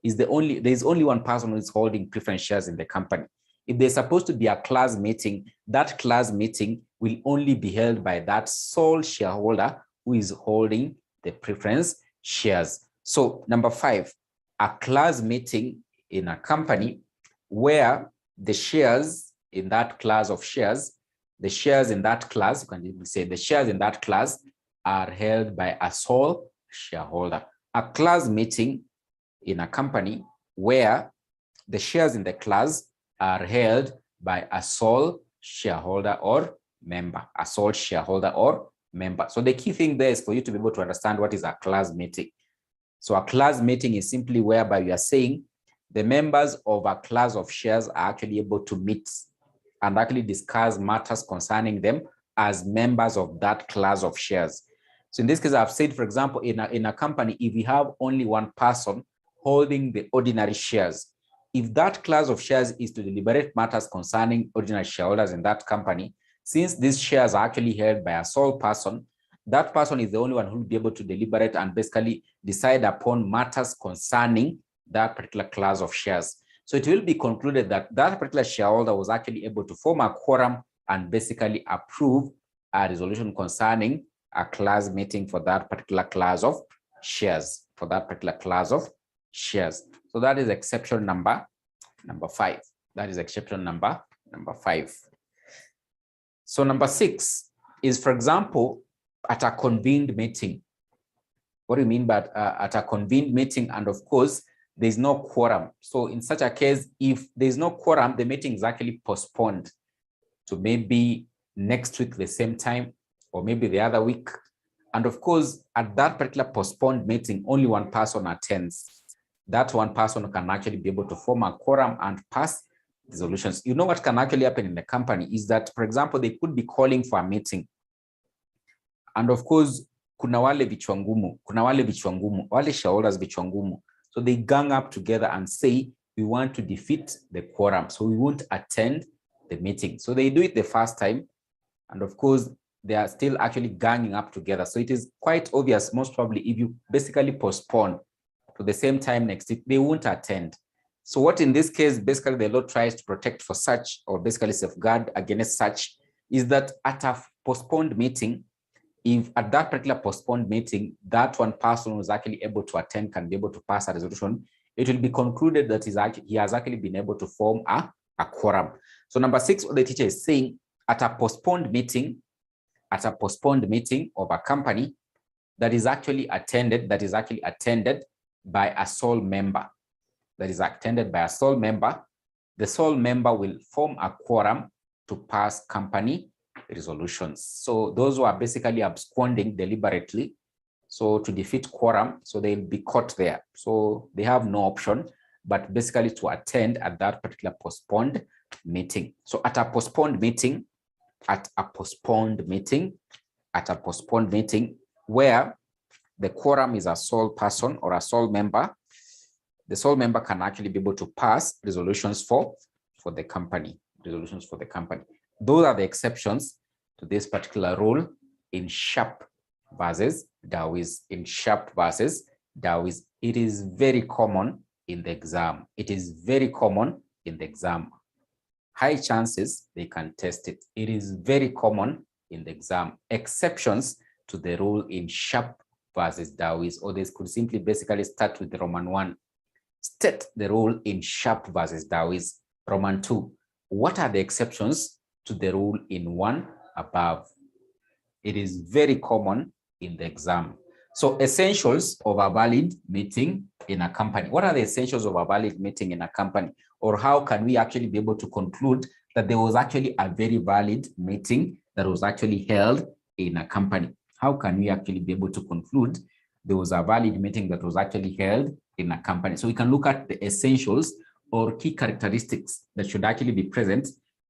there's only one person who is holding preference shares in the company. If there's supposed to be a class meeting, that class meeting will only be held by that sole shareholder who is holding the preference shares. So number five, a class meeting in a company where the shares in that class of shares, the shares in that class, you can even say the shares in that class are held by a sole shareholder. A class meeting in a company where the shares in the class are held by a sole shareholder or member, So the key thing there is for you to be able to understand what is a class meeting. So a class meeting is simply whereby you are saying the members of a class of shares are actually able to meet and actually discuss matters concerning them as members of that class of shares. So in this case, I've said, for example, in a company, if we have only one person holding the ordinary shares, if that class of shares is to deliberate matters concerning ordinary shareholders in that company, since these shares are actually held by a sole person, that person is the only one who will be able to deliberate and basically decide upon matters concerning that particular class of shares. So it will be concluded that that particular shareholder was actually able to form a quorum and basically approve a resolution concerning a class meeting for that particular class of shares, So that is exception number five. So number six is, for example, at a convened meeting. What do you mean by at a convened meeting? And of course, there's no quorum. So in such a case, if there's no quorum, the meeting is actually postponed to maybe next week, the same time, or maybe the other week. And of course, at that particular postponed meeting, only one person attends. That one person can actually be able to form a quorum and pass resolutions. You know what can actually happen in the company is that, for example, they could be calling for a meeting. And of course, kuna wale vichwa ngumu, wale shareholders vichwa ngumu. So they gang up together and say, we want to defeat the quorum, so we won't attend the meeting. So they do it the first time. And of course, they are still actually ganging up together. So it is quite obvious, most probably, if you basically postpone to the same time next week, they won't attend. So what in this case, basically the law tries to protect for such, or basically safeguard against such, is that at a postponed meeting, if at that particular postponed meeting, that one person who's actually able to attend can be able to pass a resolution, it will be concluded that he has actually been able to form a quorum. So number 6, what the teacher is saying, at a postponed meeting of a company that is actually attended by a sole member, the sole member will form a quorum to pass company resolutions. So those who are basically absconding deliberately, so to defeat quorum, so they'll be caught there. So they have no option but basically to attend at that particular postponed meeting. So at a postponed meeting where the quorum is a sole person or a sole member, the sole member can actually be able to pass resolutions for the company. Those are the exceptions to this particular rule in Sharpe versus Dawes. It is very common in the exam. High chances they can test it. It is very common in the exam. Exceptions to the rule in Sharpe versus Dawes, or they could simply basically start with the Roman 1. State the rule in Sharpe versus Dawes. Roman 2. What are the exceptions to the rule in 1 above? It is very common in the exam. So essentials of a valid meeting in a company. What are the essentials of a valid meeting in a company? Or how can we actually be able to conclude that there was actually a very valid meeting that was actually held in a company? How can we actually be able to conclude there was a valid meeting that was actually held in a company? So we can look at the essentials or key characteristics that should actually be present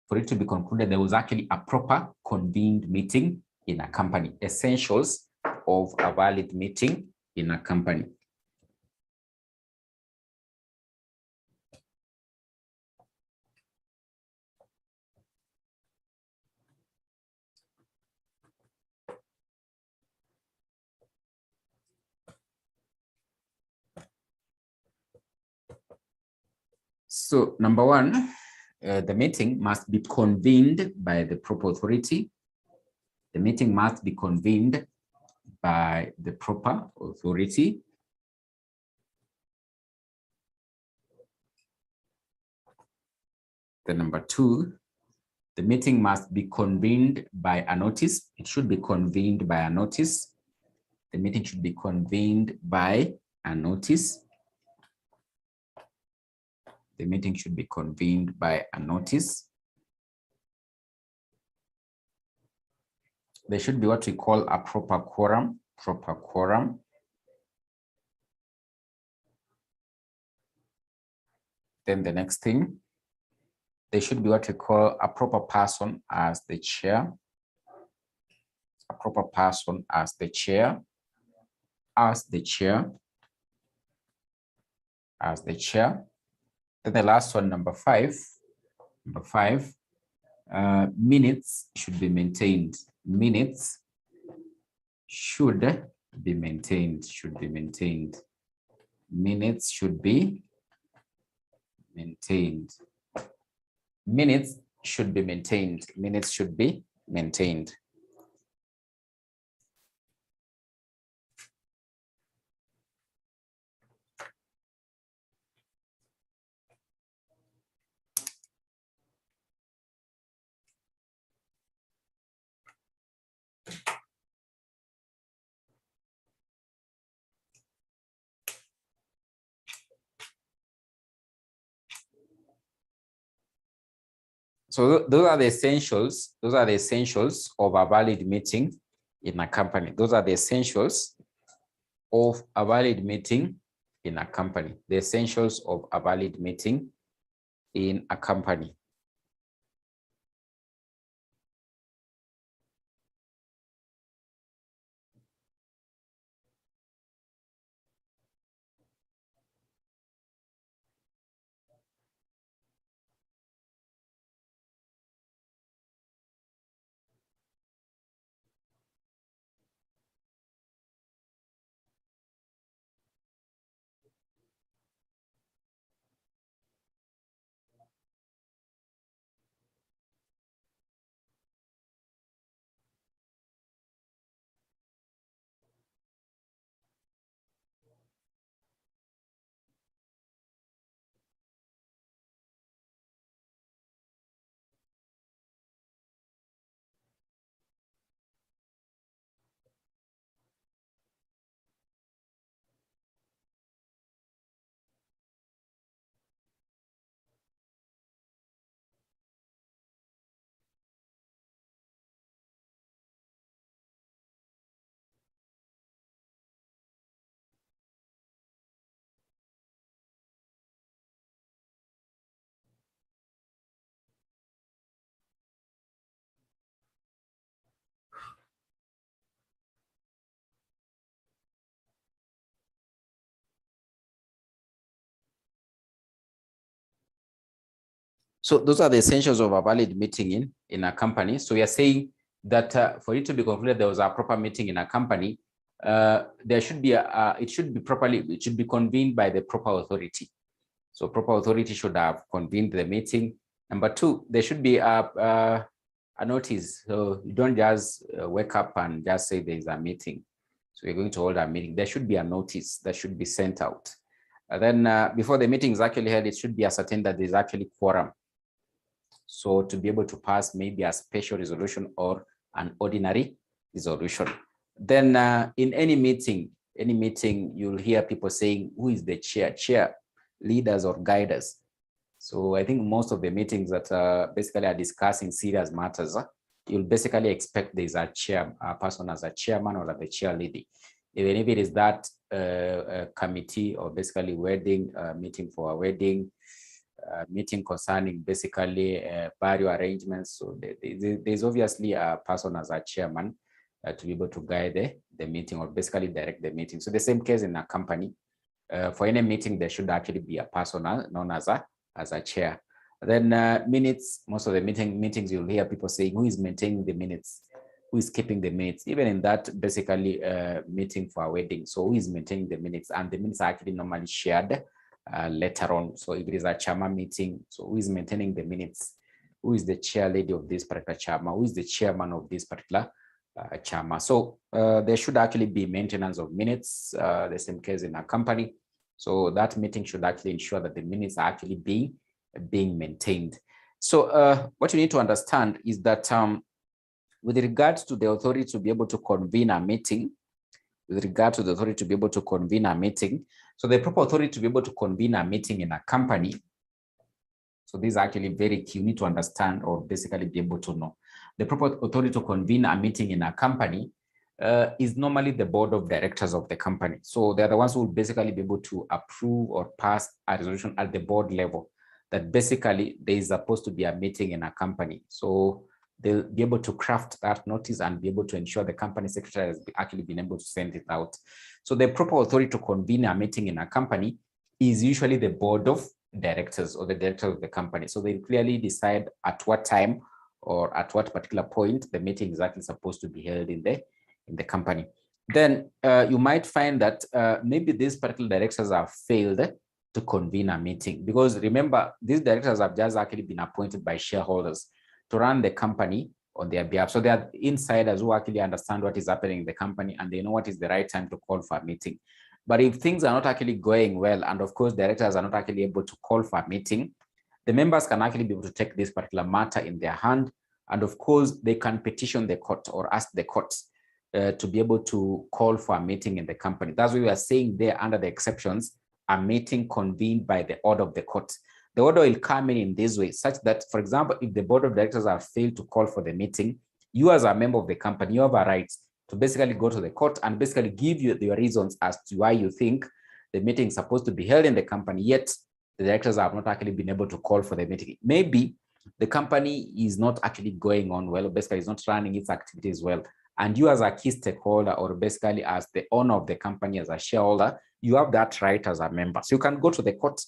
for it to be concluded there was actually a proper convened meeting in a company. Essentials of a valid meeting in a company. So number 1, the meeting must be convened by the proper authority. The meeting must be convened by the proper authority. Then number 2, the meeting must be convened by a notice. It should be convened by a notice. The meeting should be convened by a notice. The meeting should be convened by a notice. There should be what we call a proper quorum. Then the next thing, there should be what we call a proper person as the chair. A proper person as the chair. Then the last one, number 5. Minutes should be maintained. Minutes should be maintained. Minutes should be maintained. Minutes should be maintained. Minutes should be maintained. So those are the essentials. Those are the essentials of a valid meeting in a company. Those are the essentials of a valid meeting in a company. The essentials of a valid meeting in a company. So those are the essentials of a valid meeting in a company. So we are saying that for it to be concluded, there was a proper meeting in a company. There should be it should be convened by the proper authority. So proper authority should have convened the meeting. Number two, there should be a notice. So you don't just wake up and just say there is a meeting. So you're going to hold a meeting. There should be a notice that should be sent out. And then before the meeting is actually held, it should be ascertained that there is actually quorum. So to be able to pass maybe a special resolution or an ordinary resolution. Then in any meeting, you'll hear people saying, who is the chair, leaders or guiders. So I think most of the meetings that basically are discussing serious matters, you'll basically expect there's a person as a chairman or the chair lady. Even if it is that committee or basically wedding meeting for a wedding, meeting concerning basically value arrangements. So there's obviously a person as a chairman to be able to guide the meeting or basically direct the meeting. So the same case in a company. For any meeting, there should actually be a person known as a chair. Then minutes, most of the meetings you'll hear people saying, who is maintaining the minutes? Who is keeping the minutes? Even in that basically meeting for a wedding. So who is maintaining the minutes? And the minutes are actually normally shared later on. So if it is a chairman meeting, so who is maintaining the minutes? Who is the chair lady of this particular chairman? Who is the chairman of this particular chairman? So there should actually be maintenance of minutes, the same case in a company. So that meeting should actually ensure that the minutes are actually being maintained. So what you need to understand is that with regards to the authority to be able to convene a meeting, so the proper authority to be able to convene a meeting in a company, so this is actually very key, you need to understand or basically be able to know. The proper authority to convene a meeting in a company is normally the board of directors of the company. So they're the ones who will basically be able to approve or pass a resolution at the board level that basically there is supposed to be a meeting in a company. So they'll be able to craft that notice and be able to ensure the company secretary has actually been able to send it out. So the proper authority to convene a meeting in a company is usually the board of directors or the director of the company. So they clearly decide at what time or at what particular point the meeting is actually supposed to be held in the company. Then you might find that maybe these particular directors have failed to convene a meeting, because remember, these directors have just actually been appointed by shareholders to run the company on their behalf. So they are insiders who actually understand what is happening in the company and they know what is the right time to call for a meeting. But if things are not actually going well, and of course directors are not actually able to call for a meeting, the members can actually be able to take this particular matter in their hand, and of course they can petition the court or ask the courts to be able to call for a meeting in the company. That's why we are saying there under the exceptions, a meeting convened by the order of the court. The order will come in this way, such that, for example, if the board of directors have failed to call for the meeting, you as a member of the company, you have a right to basically go to the court and basically give you your reasons as to why you think the meeting is supposed to be held in the company, yet the directors have not actually been able to call for the meeting. Maybe the company is not actually going on well, basically it's not running its activities well. And you as a key stakeholder, or basically as the owner of the company, as a shareholder, you have that right as a member. So you can go to the court,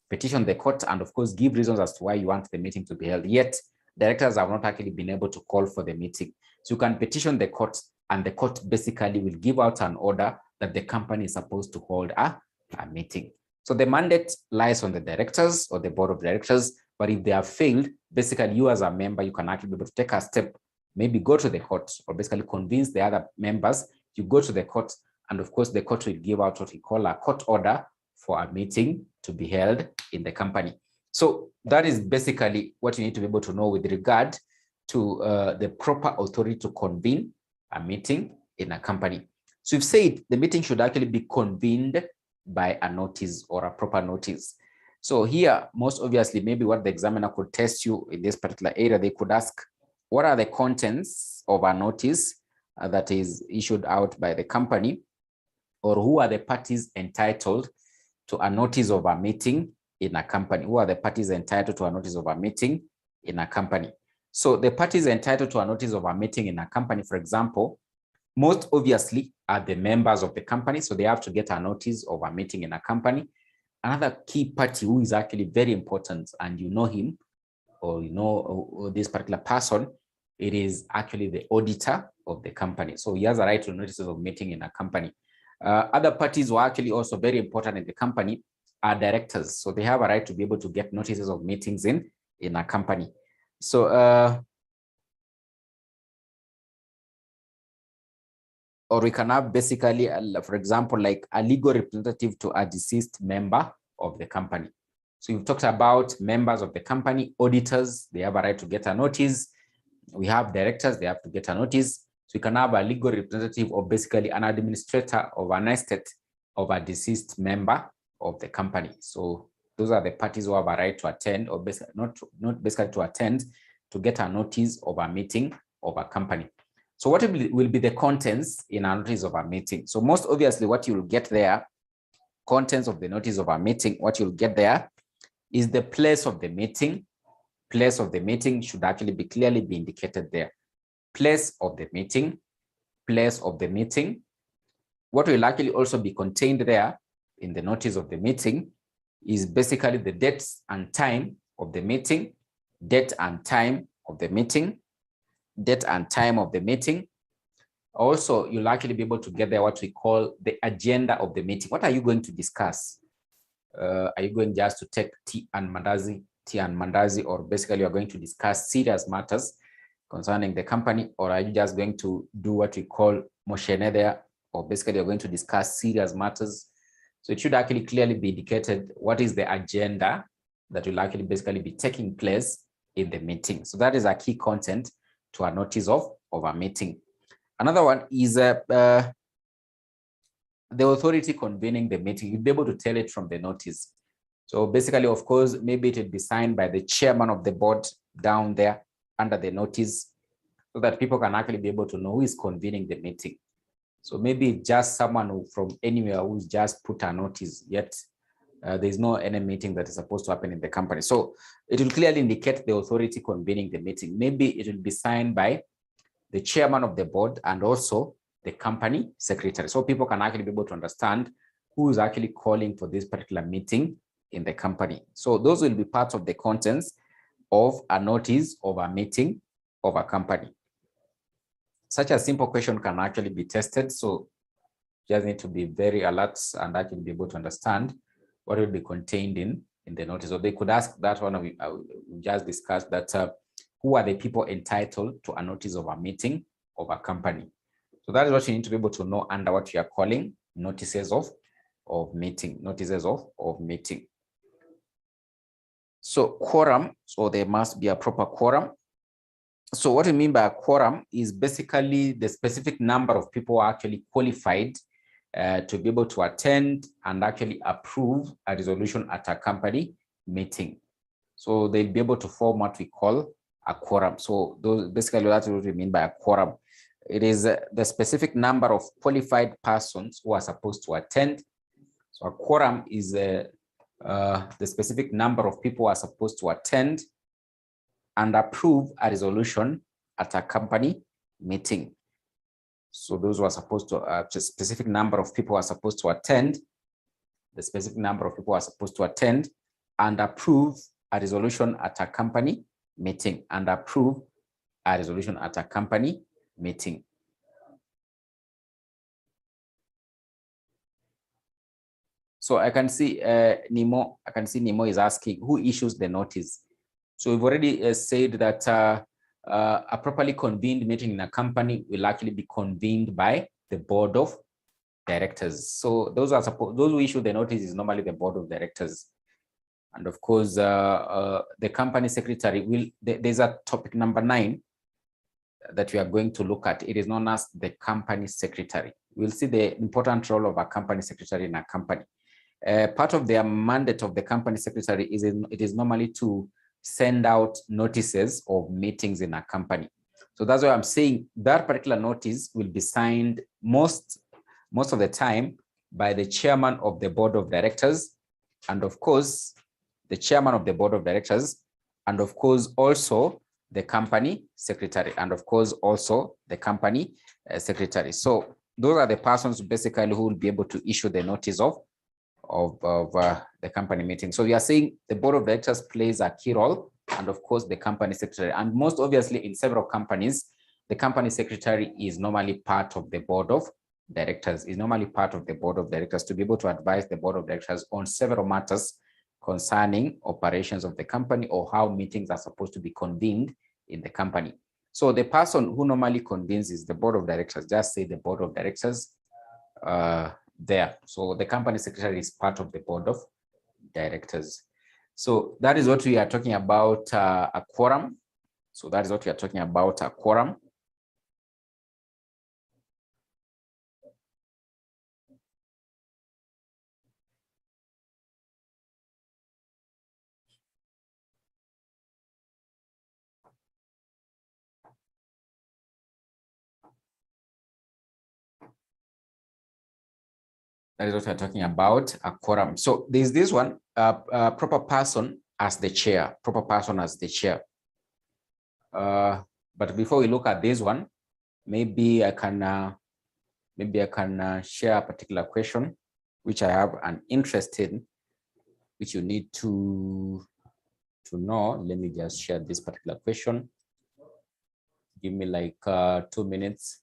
petition the court, and of course give reasons as to why you want the meeting to be held, yet directors have not actually been able to call for the meeting. So you can petition the court, and the court basically will give out an order that the company is supposed to hold a meeting. So the mandate lies on the directors or the board of directors, but if they have failed, basically you as a member, you can actually be able to take a step, maybe go to the court, or basically convince the other members. You go to the court, and of course the court will give out what we call a court order for a meeting to be held in the company. So that is basically what you need to be able to know with regard to the proper authority to convene a meeting in a company. So we've said the meeting should actually be convened by a notice or a proper notice. So here, most obviously, maybe what the examiner could test you in this particular area, they could ask, what are the contents of a notice that is issued out by the company, or who are the parties entitled to a notice of a meeting in a company? Who are the parties entitled to a notice of a meeting in a company? So the parties entitled to a notice of a meeting in a company, for example, most obviously are the members of the company. So they have to get a notice of a meeting in a company. Another key party who is actually very important, and you know him, or you know this particular person, it is actually the auditor of the company. So he has a right to notices of meeting in a company. Other parties who are actually also very important in the company are directors. So they have a right to be able to get notices of meetings in a company. So, or we can have basically, for example, like a legal representative to a deceased member of the company. So you've talked about members of the company, auditors, they have a right to get a notice. We have directors, they have to get a notice. So you can have a legal representative, or basically an administrator of an estate of a deceased member of the company. So those are the parties who have a right to attend, or basically not basically to attend, to get a notice of a meeting of a company. So what will be the contents in a notice of a meeting? So most obviously what you'll get there, contents of the notice of a meeting, what you'll get there is the place of the meeting. Place of the meeting should actually be clearly be indicated there. Place of the meeting, place of the meeting. What will actually also be contained there in the notice of the meeting is basically the dates and time of the meeting, date and time of the meeting, date and time of the meeting. Also, you'll actually be able to get there what we call the agenda of the meeting. What are you going to discuss? Are you going just to take tea and mandazi, or basically you're going to discuss serious matters concerning the company, or are you just going to do what we call moshene there, or basically you're going to discuss serious matters? So it should actually clearly be indicated what is the agenda that will actually basically be taking place in the meeting. So that is a key content to a notice of a meeting. Another one is the authority convening the meeting. You'll be able to tell it from the notice. So basically, of course, maybe it will be signed by the chairman of the board down there under the notice, so that people can actually be able to know who is convening the meeting. So maybe just someone from anywhere who's just put a notice, yet there's no any meeting that is supposed to happen in the company. So it will clearly indicate the authority convening the meeting. Maybe it will be signed by the chairman of the board and also the company secretary. So people can actually be able to understand who is actually calling for this particular meeting in the company. So those will be parts of the contents of a notice of a meeting of a company. Such a simple question can actually be tested. So you just need to be very alert and actually be able to understand what will be contained in the notice. So they could ask that one we just discussed, that who are the people entitled to a notice of a meeting of a company? So that is what you need to be able to know under what you are calling notices of meeting, notices of meeting. So quorum, so there must be a proper quorum. So what I mean by a quorum is basically the specific number of people who are actually qualified to be able to attend and actually approve a resolution at a company meeting. So they'll be able to form what we call a quorum. So those basically that's what we mean by a quorum. It is the specific number of qualified persons who are supposed to attend. So a quorum is the specific number of people who are supposed to attend and approve a resolution at a company meeting. So those who are supposed to, a specific number of people are supposed to attend, the specific number of people are supposed to attend and approve a resolution at a company meeting, and approve a resolution at a company meeting. So I can see Nemo is asking who issues the notice. So we've already said that a properly convened meeting in a company will actually be convened by the board of directors. So those who issue the notice is normally the board of directors. And of course, the company secretary will, there's a topic number 9 that we are going to look at. It is known as the company secretary. We'll see the important role of a company secretary in a company. Part of their mandate of the company secretary is normally to send out notices of meetings in a company. So that's why I'm saying that particular notice will be signed most of the time by the chairman of the board of directors, and of course, the chairman of the board of directors, and of course, also the company secretary, and of course, also the company secretary. So those are the persons basically who will be able to issue the notice of the company meeting. So we are saying the board of directors plays a key role, and of course the company secretary. And most obviously in several companies, the company secretary is normally part of the board of directors, to be able to advise the board of directors on several matters concerning operations of the company or how meetings are supposed to be convened in the company. So the person who normally convenes is the board of directors. Just say the board of directors there. So the company secretary is part of the board of directors. So that is what we are talking about, a quorum. So that is what we are talking about, a quorum. That is what we're talking about, a quorum. So there's this one, proper person as the chair, but before we look at this one, maybe I can share a particular question which I have an interest in, which you need to know. Let me just share this particular question. Give me like 2 minutes.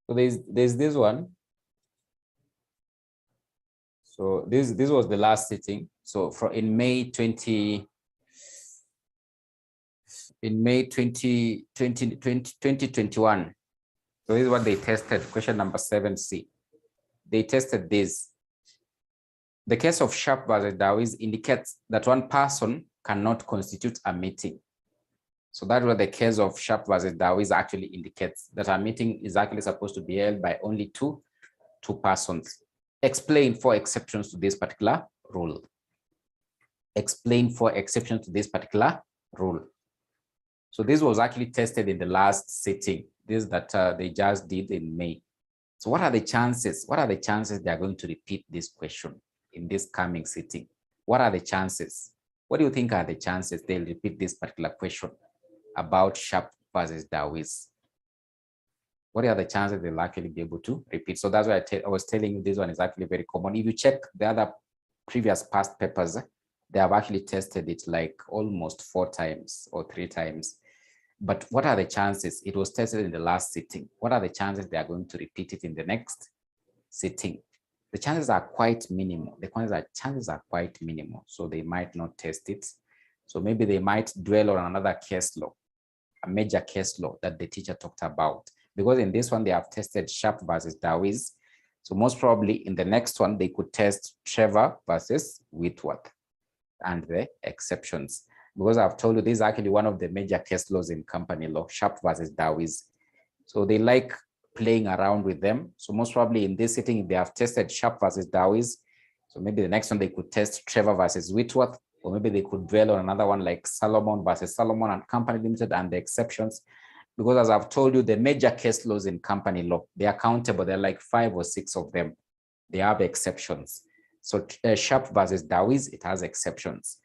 So there's this one. So this was the last sitting. So in May 2021. So this is what they tested, question number 7C. They tested this. The case of Sharp versus Dawies indicates that one person cannot constitute a meeting. So that's what the case of Sharp versus Dawies actually indicates, that a meeting is actually supposed to be held by only two persons. Explain 4 exceptions to this particular rule. Explain 4 exceptions to this particular rule. So this was actually tested in the last sitting, this that they just did in May. So what are the chances? What are the chances they are going to repeat this question in this coming sitting? What are the chances? What do you think are the chances they'll repeat this particular question about Sharp versus Dawies? What are the chances they'll actually be able to repeat? So that's why I was telling you this one is actually very common. If you check the other previous past papers, they have actually tested it like almost 4 times or 3 times. But what are the chances? It was tested in the last sitting. What are the chances they are going to repeat it in the next sitting? The chances are quite minimal. The chances are quite minimal. So they might not test it. So maybe they might dwell on another case law, a major case law that the teacher talked about. Because in this one, they have tested Sharp versus Dawies. So most probably in the next one, they could test Trevor versus Whitworth and the exceptions. Because I've told you, this is actually one of the major case laws in company law, Sharp versus Dawies. So they like playing around with them. So most probably in this sitting, they have tested Sharp versus Dawies. So maybe the next one they could test Trevor versus Whitworth, or maybe they could dwell on another one like Solomon versus Solomon and Company Limited and the exceptions. Because as I've told you, the major case laws in company law, they are countable. They're like 5 or 6 of them. They have exceptions. So Sharp versus Dawies, it has exceptions.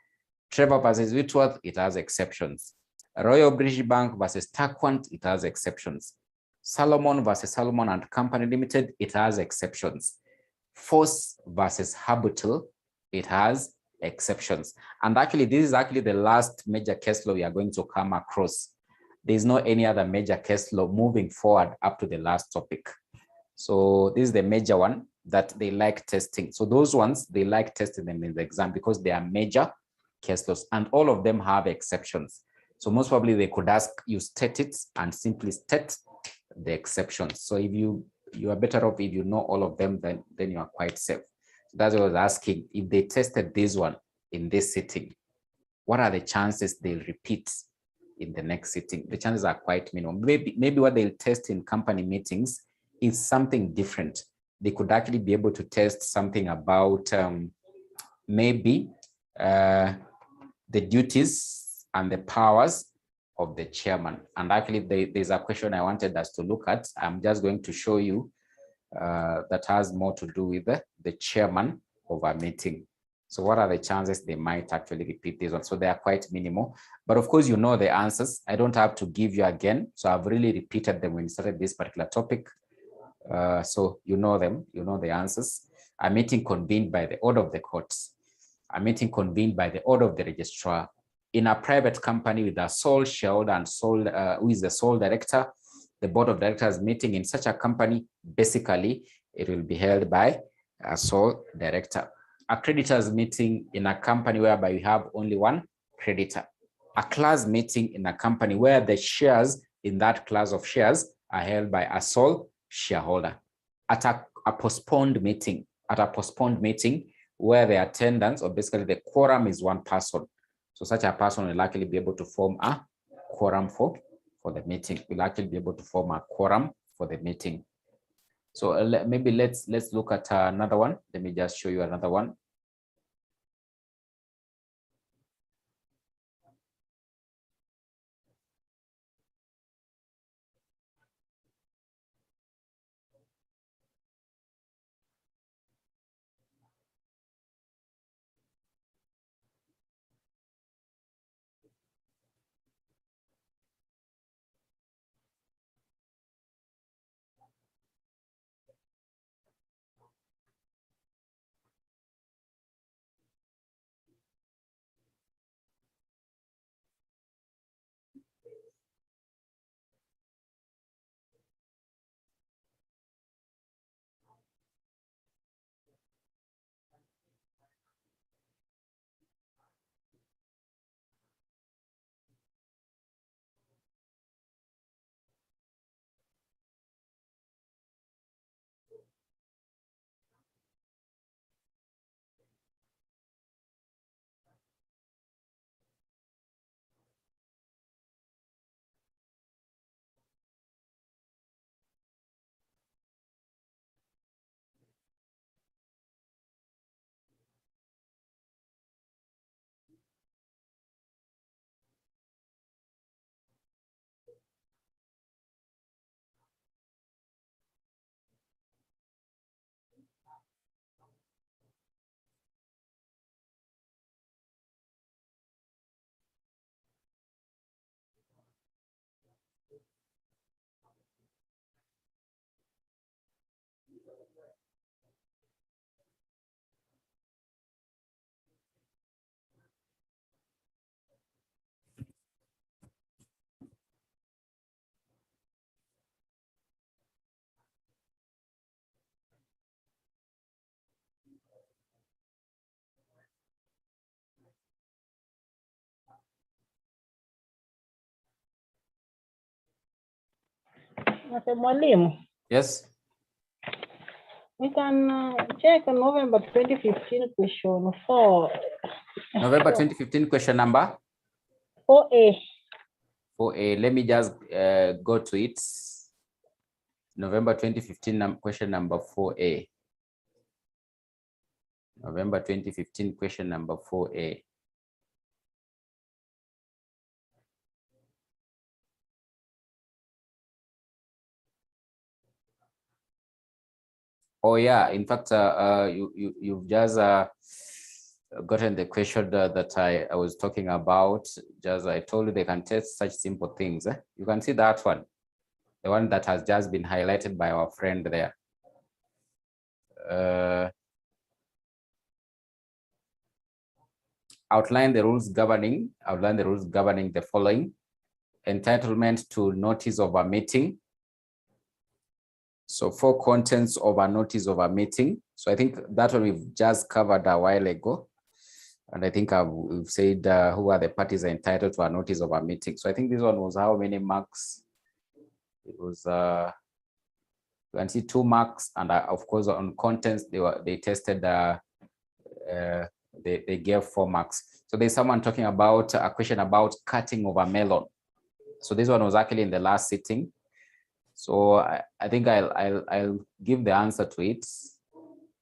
Trevor versus Whitworth, it has exceptions. Royal British Bank versus Taquant, it has exceptions. Solomon versus Solomon and Company Limited, it has exceptions. Force versus Habutel, it has exceptions. And actually, this is actually the last major case law we are going to come across. There's no any other major case law moving forward up to the last topic. So this is the major one that they like testing. So those ones, they like testing them in the exam because they are major case laws and all of them have exceptions. So most probably they could ask you state it and simply state the exceptions. So if you are better off if you know all of them, then you are quite safe. So that's what I was asking. If they tested this one in this sitting, what are the chances they'll repeat in the next sitting? The chances are quite minimal. Maybe what they'll test in company meetings is something different. They could actually be able to test something about maybe the duties and the powers of the chairman. And actually, there's a question I wanted us to look at. I'm just going to show you that has more to do with the chairman of a meeting. So what are the chances they might actually repeat this one? So they are quite minimal. But of course, you know the answers. I don't have to give you again. So I've really repeated them when we started this particular topic. So you know them, you know the answers. A meeting convened by the order of the courts. A meeting convened by the order of the registrar. In a private company with a sole shareholder and who is the sole director, the board of directors meeting in such a company, basically, it will be held by a sole director. A creditors meeting in a company whereby you have only one creditor. A class meeting in a company where the shares in that class of shares are held by a sole shareholder. At a postponed meeting, where the attendance or basically the quorum is one person. So such a person will likely be able to form a quorum for the meeting. Will actually be able to form a quorum for the meeting. So maybe let's look at another one. Let me just show you another one. Okay, Mwalimu, Yes. we can check November 2015 question 4. November 2015 question number 4A. 4A. Let me just go to it. November 2015 question number 4A. November 2015 question number 4A. Oh yeah, in fact, you've just gotten the question that I was talking about. Just I told you they can test such simple things. You can see that one, the one that has just been highlighted by our friend there. Outline the rules governing the following: entitlement to notice of a meeting. So 4 contents of a notice of a meeting. So I think that one we've just covered a while ago. And I think we've said who are the parties entitled to a notice of a meeting. So I think this one was how many marks? It was, you can see 2 marks. And of course, on contents, they tested, they gave 4 marks. So there's someone talking about a question about cutting of a melon. So this one was actually in the last sitting. So I think I'll give the answer to it,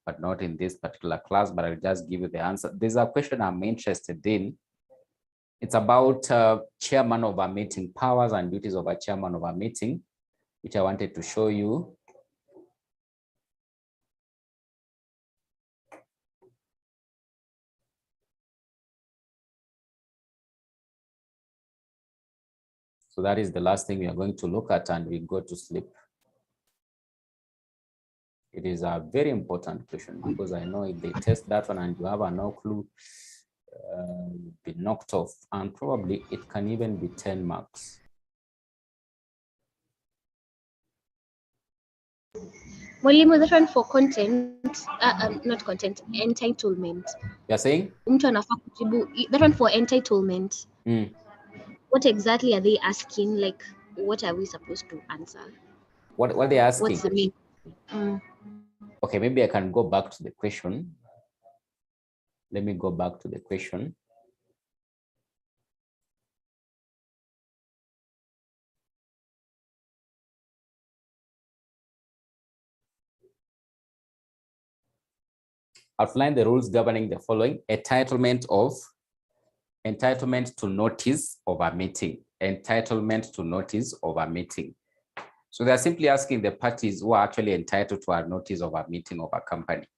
but not in this particular class, but I'll just give you the answer. There's a question I'm interested in. It's about chairman of a meeting, powers and duties of a chairman of a meeting, which I wanted to show you. So that is the last thing we are going to look at, and we go to sleep. It is a very important question, because I know if they test that one and you have no clue, you'll be knocked off, and probably it can even be 10 marks. Mwalimu, that one for content, not content, entitlement. You're saying? Mtu anafaa kujibu, that one for entitlement. What exactly are they asking? Like, what are we supposed to answer? What are they asking? What's the mean? Okay, maybe I can go back to the question. Let me go back to the question. Outline the rules governing the following: entitlement to notice of a meeting. Entitlement to notice of a meeting. So they're simply asking the parties who are actually entitled to a notice of a meeting of a company.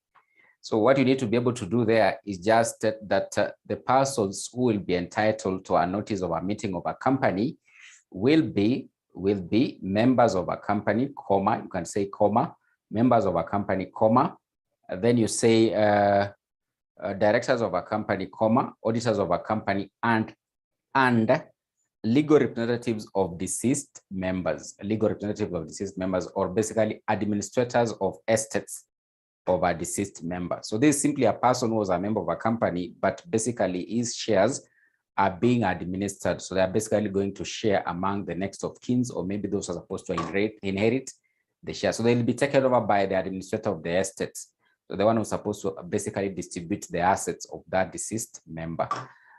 So what you need to be able to do there is just that the persons who will be entitled to a notice of a meeting of a company will be members of a company, comma, you can say comma, members of a company, comma, and then you say directors of a company, comma, auditors of a company, and legal representatives of deceased members, or basically administrators of estates of a deceased member. So this is simply a person who was a member of a company, but basically his shares are being administered. So they're basically going to share among the next of kin, or maybe those are supposed to inherit the share. So they'll be taken over by the administrator of the estates. So the one who's supposed to basically distribute the assets of that deceased member.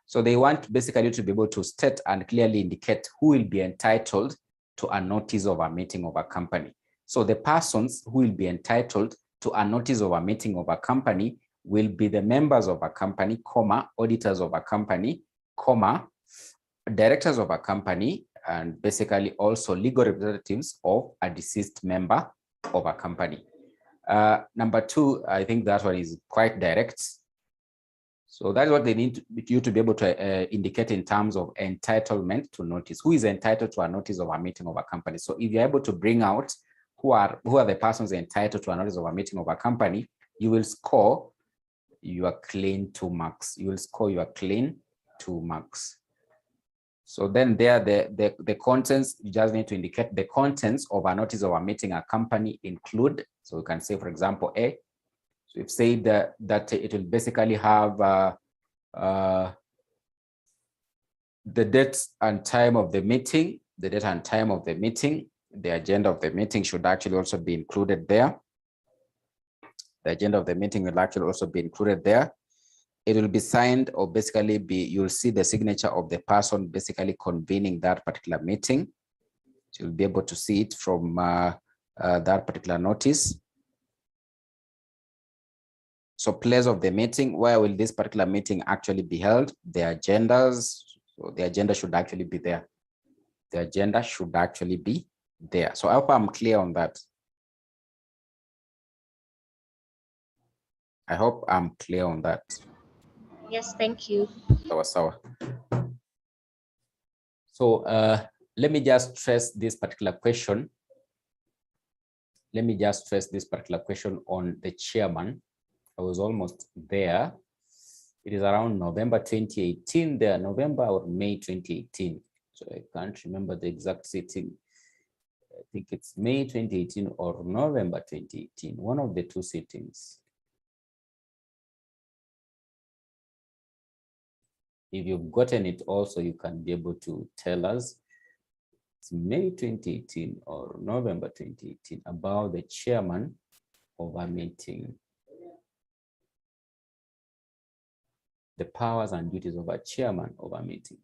So they want basically to be able to state and clearly indicate who will be entitled to a notice of a meeting of a company. So the persons who will be entitled to a notice of a meeting of a company will be the members of a company, comma, auditors of a company, comma, directors of a company, and basically also legal representatives of a deceased member of a company. Number 2, I think that one is quite direct. So that's what they need you to be able to indicate in terms of entitlement to notice. Who is entitled to a notice of a meeting of a company? So if you're able to bring out who are the persons entitled to a notice of a meeting of a company, you will score your clean 2 marks. You will score your clean 2 marks. So then there, the contents, you just need to indicate the contents of a notice of a meeting a company include. So you can say, for example, A. So you've said that it will basically have the date and time of the meeting, The agenda of the meeting should actually also be included there. The agenda of the meeting will actually also be included there. It will be signed, or basically you'll see the signature of the person basically convening that particular meeting. So you'll be able to see it from that particular notice. So place of the meeting, where will this particular meeting actually be held? The agendas, so the agenda should actually be there. The agenda should actually be there. So I hope I'm clear on that. I hope I'm clear on that. Yes, thank you. So let me just stress this particular question. Let me just stress this particular question on the chairman. I was almost there. It is around November 2018 there, November or May 2018. So I can't remember the exact sitting. I think it's May 2018 or November 2018, one of the two sittings. If you've gotten it also, you can be able to tell us. It's May 2018 or November 2018 about the chairman of a meeting. The powers and duties of a chairman of a meeting.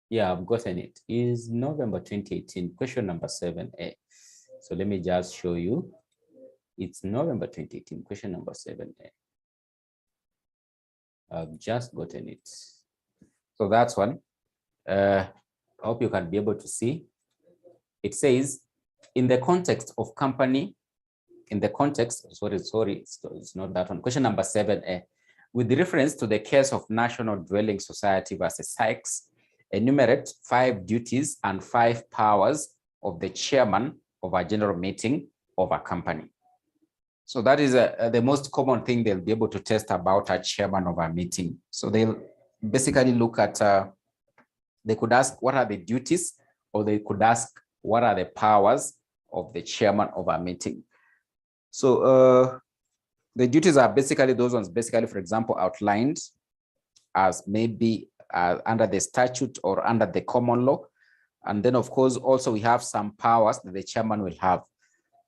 Yeah, I've gotten it. Is November 2018, question number 7A. So let me just show you. It's November 2018, question number 7A. I've just gotten it. So that's one. I hope you can be able to see. It says, in the context of company, in the context, sorry, it's not that one. Question number 7A. With reference to the case of National Dwelling Society versus Sykes, enumerate 5 duties and 5 powers of the chairman of a general meeting of a company. So that is the most common thing they'll be able to test about a chairman of a meeting. So they'll basically look at, they could ask what are the duties, or they could ask what are the powers of the chairman of a meeting. So the duties are basically those ones, basically, for example, outlined as maybe under the statute or under the common law. And then, of course, also we have some powers that the chairman will have.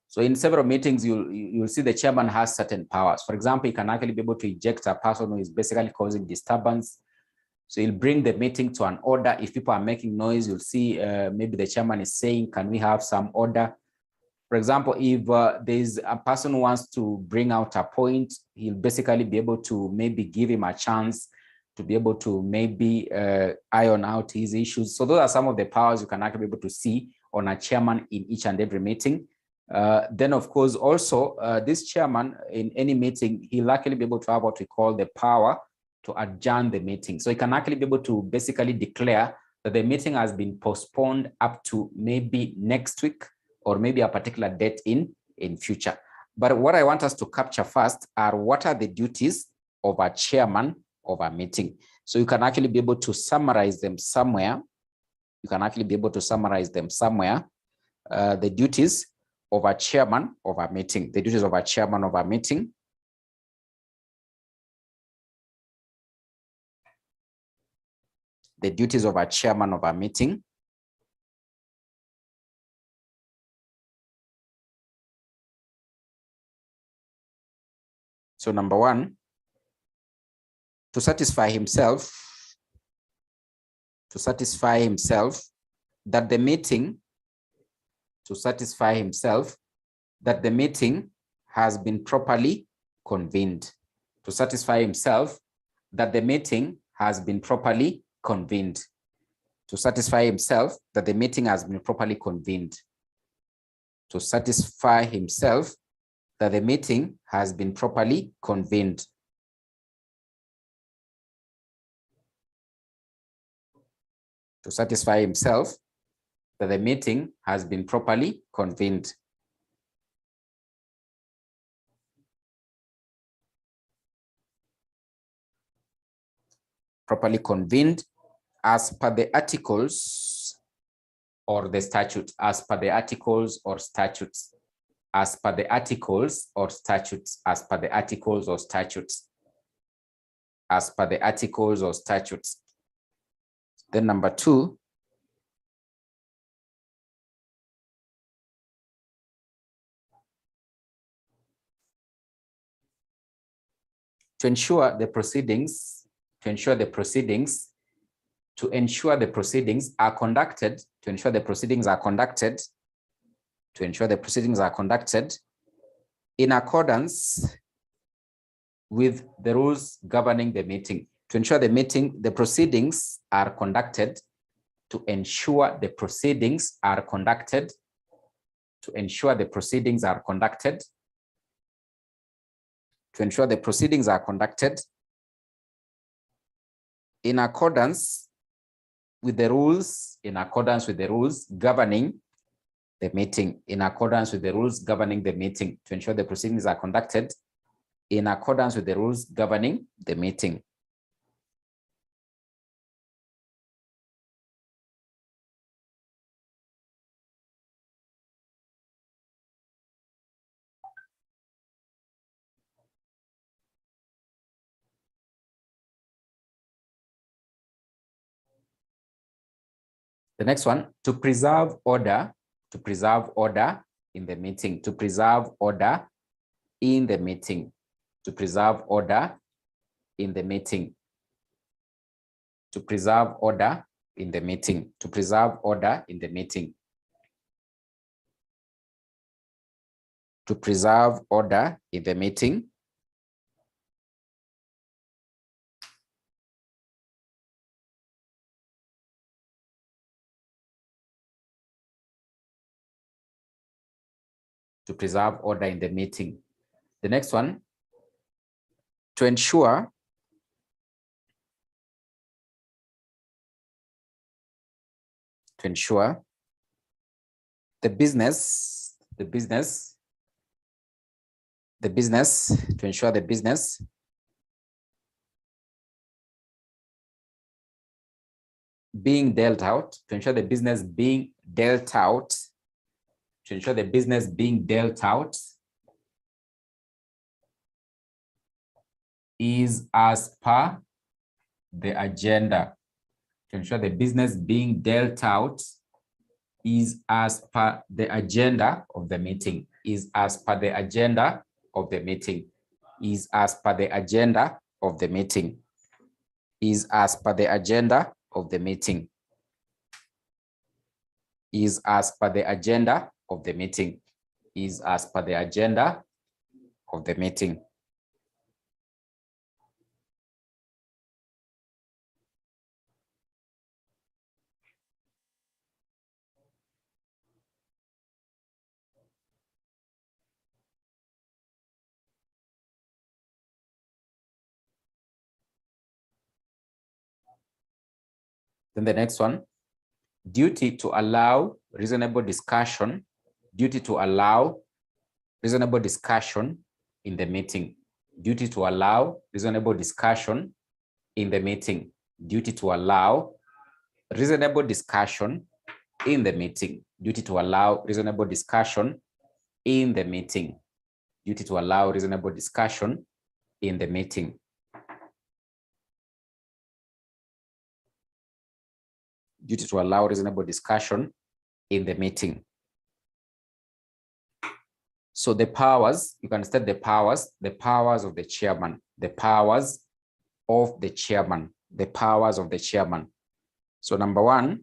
So in several meetings, you'll see the chairman has certain powers. For example, he can actually be able to eject a person who is basically causing disturbance. So he'll bring the meeting to an order. If people are making noise, you'll see maybe the chairman is saying, can we have some order? For example, if there's a person who wants to bring out a point, he'll basically be able to maybe give him a chance to be able to maybe iron out his issues. So those are some of the powers you can actually be able to see on a chairman in each and every meeting. Then, of course, also this chairman in any meeting, he'll actually be able to have what we call the power to adjourn the meeting. So he can actually be able to basically declare that the meeting has been postponed up to maybe next week or maybe a particular date in future. But what I want us to capture first are what are the duties of a chairman of a meeting. So you can actually be able to summarize them somewhere. You can actually be able to summarize them somewhere. The duties of a chairman of a meeting, the duties of a chairman of a meeting. The duties of a chairman of a meeting. So number one, to satisfy himself that the meeting, has been properly convened. To satisfy himself that the meeting has been properly convened. To satisfy himself that the meeting has been properly convened. To satisfy himself that the meeting has been properly convened. To satisfy himself that the meeting has been properly convened. Properly convened as per the articles or the statutes, as per the articles or statutes, as per the articles or statutes, as per the articles or statutes, as per the articles or statutes. Then number 2, to ensure the proceedings are conducted in accordance with the rules governing the meeting. To ensure the proceedings are conducted, to ensure the proceedings are conducted in accordance with the rules governing the meeting. To ensure the proceedings are conducted in accordance with the rules governing the meeting. The next one, to preserve order in the meeting. To preserve order in the meeting. To preserve order in the meeting. To preserve order in the meeting. To preserve order in the meeting. To preserve order in the meeting. To preserve order in the meeting. The next one, to ensure the business being dealt out, is as per the agenda. To ensure the business being dealt out is as per the agenda of the meeting. Is as per the agenda of the meeting. Is as per the agenda of the meeting. Is as per the agenda of the meeting. Is as per the agenda of the meeting. Is as per the agenda of the meeting. Then the next one, duty to allow reasonable discussion. Duty to allow reasonable discussion in the meeting. Duty to allow reasonable discussion in the meeting. Duty to allow reasonable discussion in the meeting. Duty to allow reasonable discussion in the meeting. Duty to allow reasonable discussion in the meeting. Duty to allow reasonable discussion in the meeting. So the powers, you can state the powers of the chairman, the powers of the chairman, the powers of the chairman. So number 1,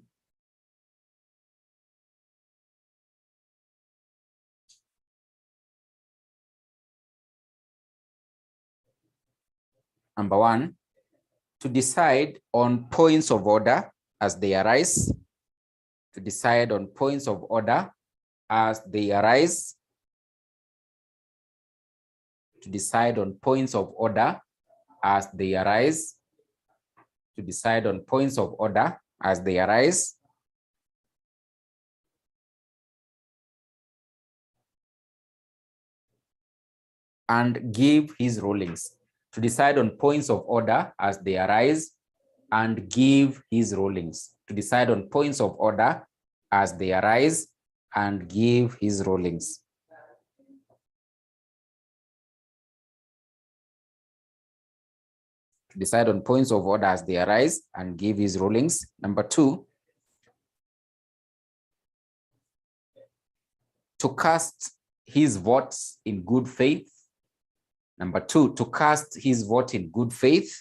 to decide on points of order as they arise. To decide on points of order as they arise. To decide on points of order as they arise. To decide on points of order as they arise. And give his rulings. To decide on points of order as they arise and give his rulings. To decide on points of order as they arise and give his rulings. to decide on points of order as they arise and give his rulings. Number 2, to cast his votes in good faith. Number 2, to cast his vote in good faith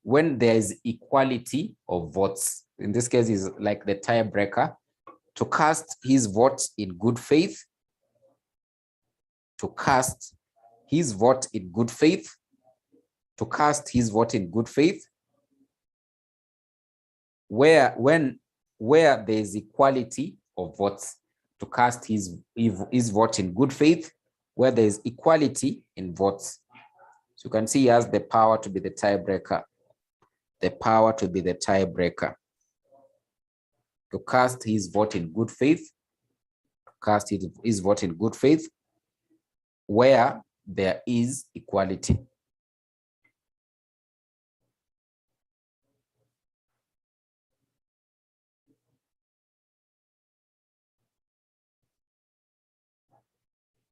when there is equality of votes. In this case, is like the tiebreaker. To cast his vote in good faith. To cast his vote in good faith. To cast his vote in good faith. Where there is equality of votes. To cast his vote in good faith, where there is equality in votes. So you can see he has the power to be the tiebreaker. The power to be the tiebreaker. To cast his vote in good faith. To cast his vote in good faith, where there is equality.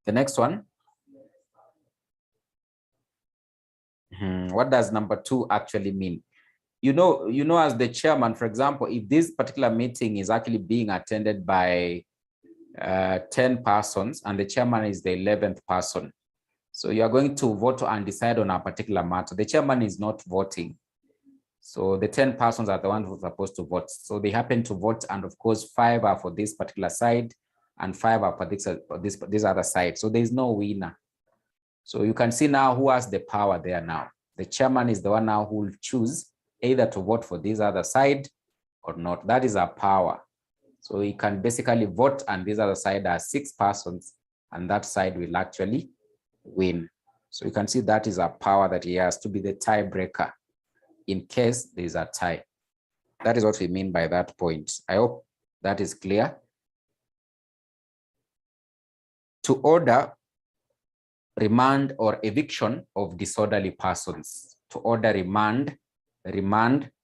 The next one. What does number 2 actually mean? You know, as the chairman, for example, if this particular meeting is actually being attended by 10 persons and the chairman is the 11th person, so you are going to vote and decide on a particular matter. The chairman is not voting. So the 10 persons are the ones who are supposed to vote. So they happen to vote, and of course 5 are for this particular side and 5 are for this other side. So there is no winner. So you can see now who has the power there now. The chairman is the one now who will choose either to vote for this other side or not. That is our power. So he can basically vote, and this other side has 6 persons, and that side will actually win. So you can see that is our power that he has to be the tiebreaker in case there is a tie. That is what we mean by that point. I hope that is clear. To order remand or eviction of disorderly persons. To order remand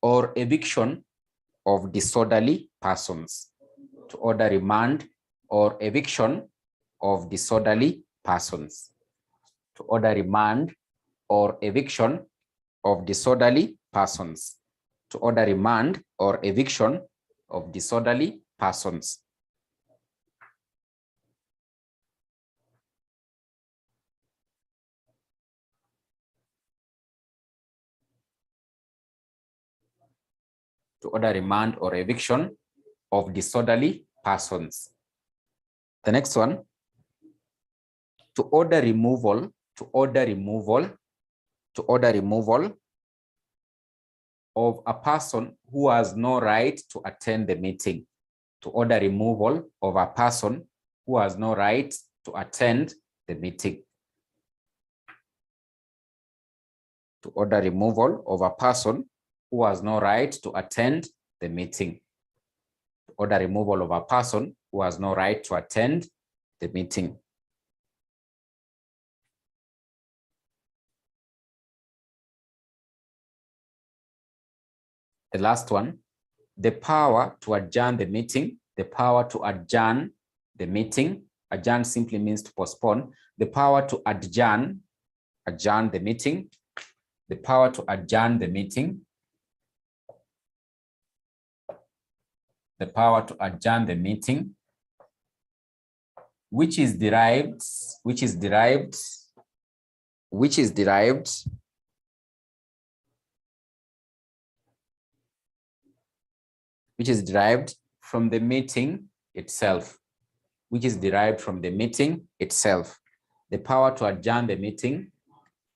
or eviction of disorderly persons. To order remand or eviction of disorderly persons. To order remand or eviction of disorderly persons. To order remand or eviction of disorderly persons. To order remand or eviction of disorderly persons. The next one, to order removal of a person who has no right to attend the meeting. To order removal of a person who has no right to attend the meeting. To order removal of a person who has no right to attend the meeting. To order removal of a person who has no right to attend the meeting. The last one, the power to adjourn the meeting. The power to adjourn the meeting. Adjourn simply means to postpone. The power to adjourn the meeting. The power to adjourn the meeting. The power to adjourn the meeting, which is derived from the meeting itself. Which is derived from the meeting itself. The power to adjourn the meeting,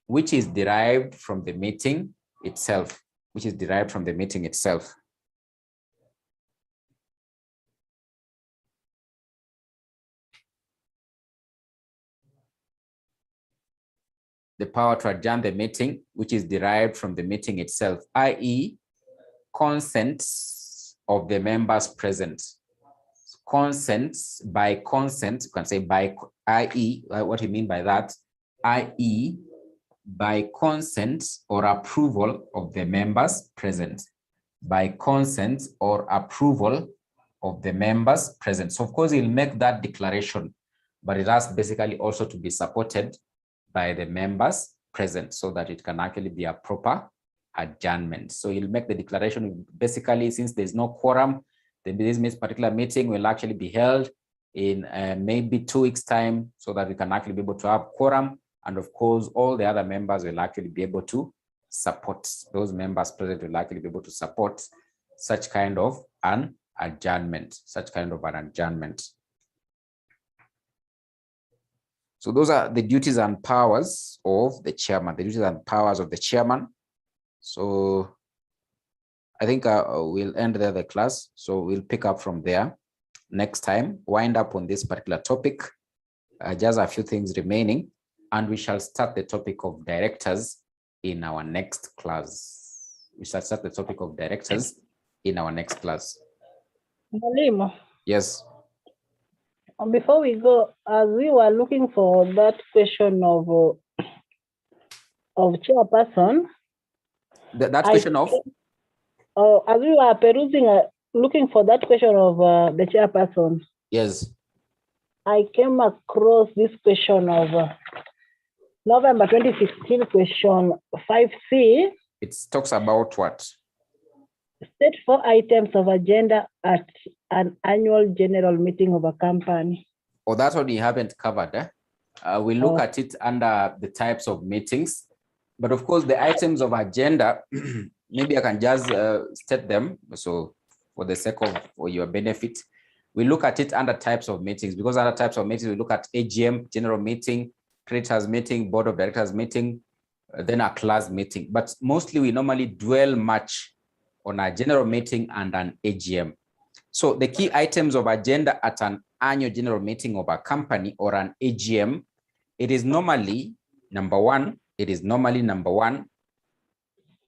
which is derived from the meeting itself. Which is derived from the meeting itself. The power to adjourn the meeting, which is derived from the meeting itself, i.e., consent of the members present. Consents, by consent, you can say by, i.e., what you mean by that, i.e., by consent or approval of the members present. By consent or approval of the members present. So of course, he'll make that declaration, but it has basically also to be supported by the members present so that it can actually be a proper adjournment. So you'll make the declaration. Basically, since there's no quorum, then this particular meeting will actually be held in maybe 2 weeks' time, so that we can actually be able to have quorum. And of course, all the other members will actually be able to support, those members present will actually be able to support such kind of an adjournment, So those are the duties and powers of the chairman, So I think we'll end there the class. So we'll pick up from there next time, wind up on this particular topic. Just a few things remaining, and we shall start the topic of directors in our next class. Mwalimu, Yes. before we go, as we were looking for that question of chairperson. That question of? As we were perusing, looking for that question of the chairperson. Yes. I came across this question of November 2016, question 5C. It talks about what? State 4 items of agenda at an annual general meeting of a company. Oh, that's what we haven't covered. We look at it under the types of meetings. But of course, the items of agenda, maybe I can just state them. So for the sake of for your benefit, we look at it under types of meetings, because other types of meetings, we look at AGM, general meeting, creditors meeting, board of directors meeting, then a class meeting. But mostly we normally dwell much on a general meeting and an AGM. So the key items of agenda at an annual general meeting of a company or an AGM, it is normally number one,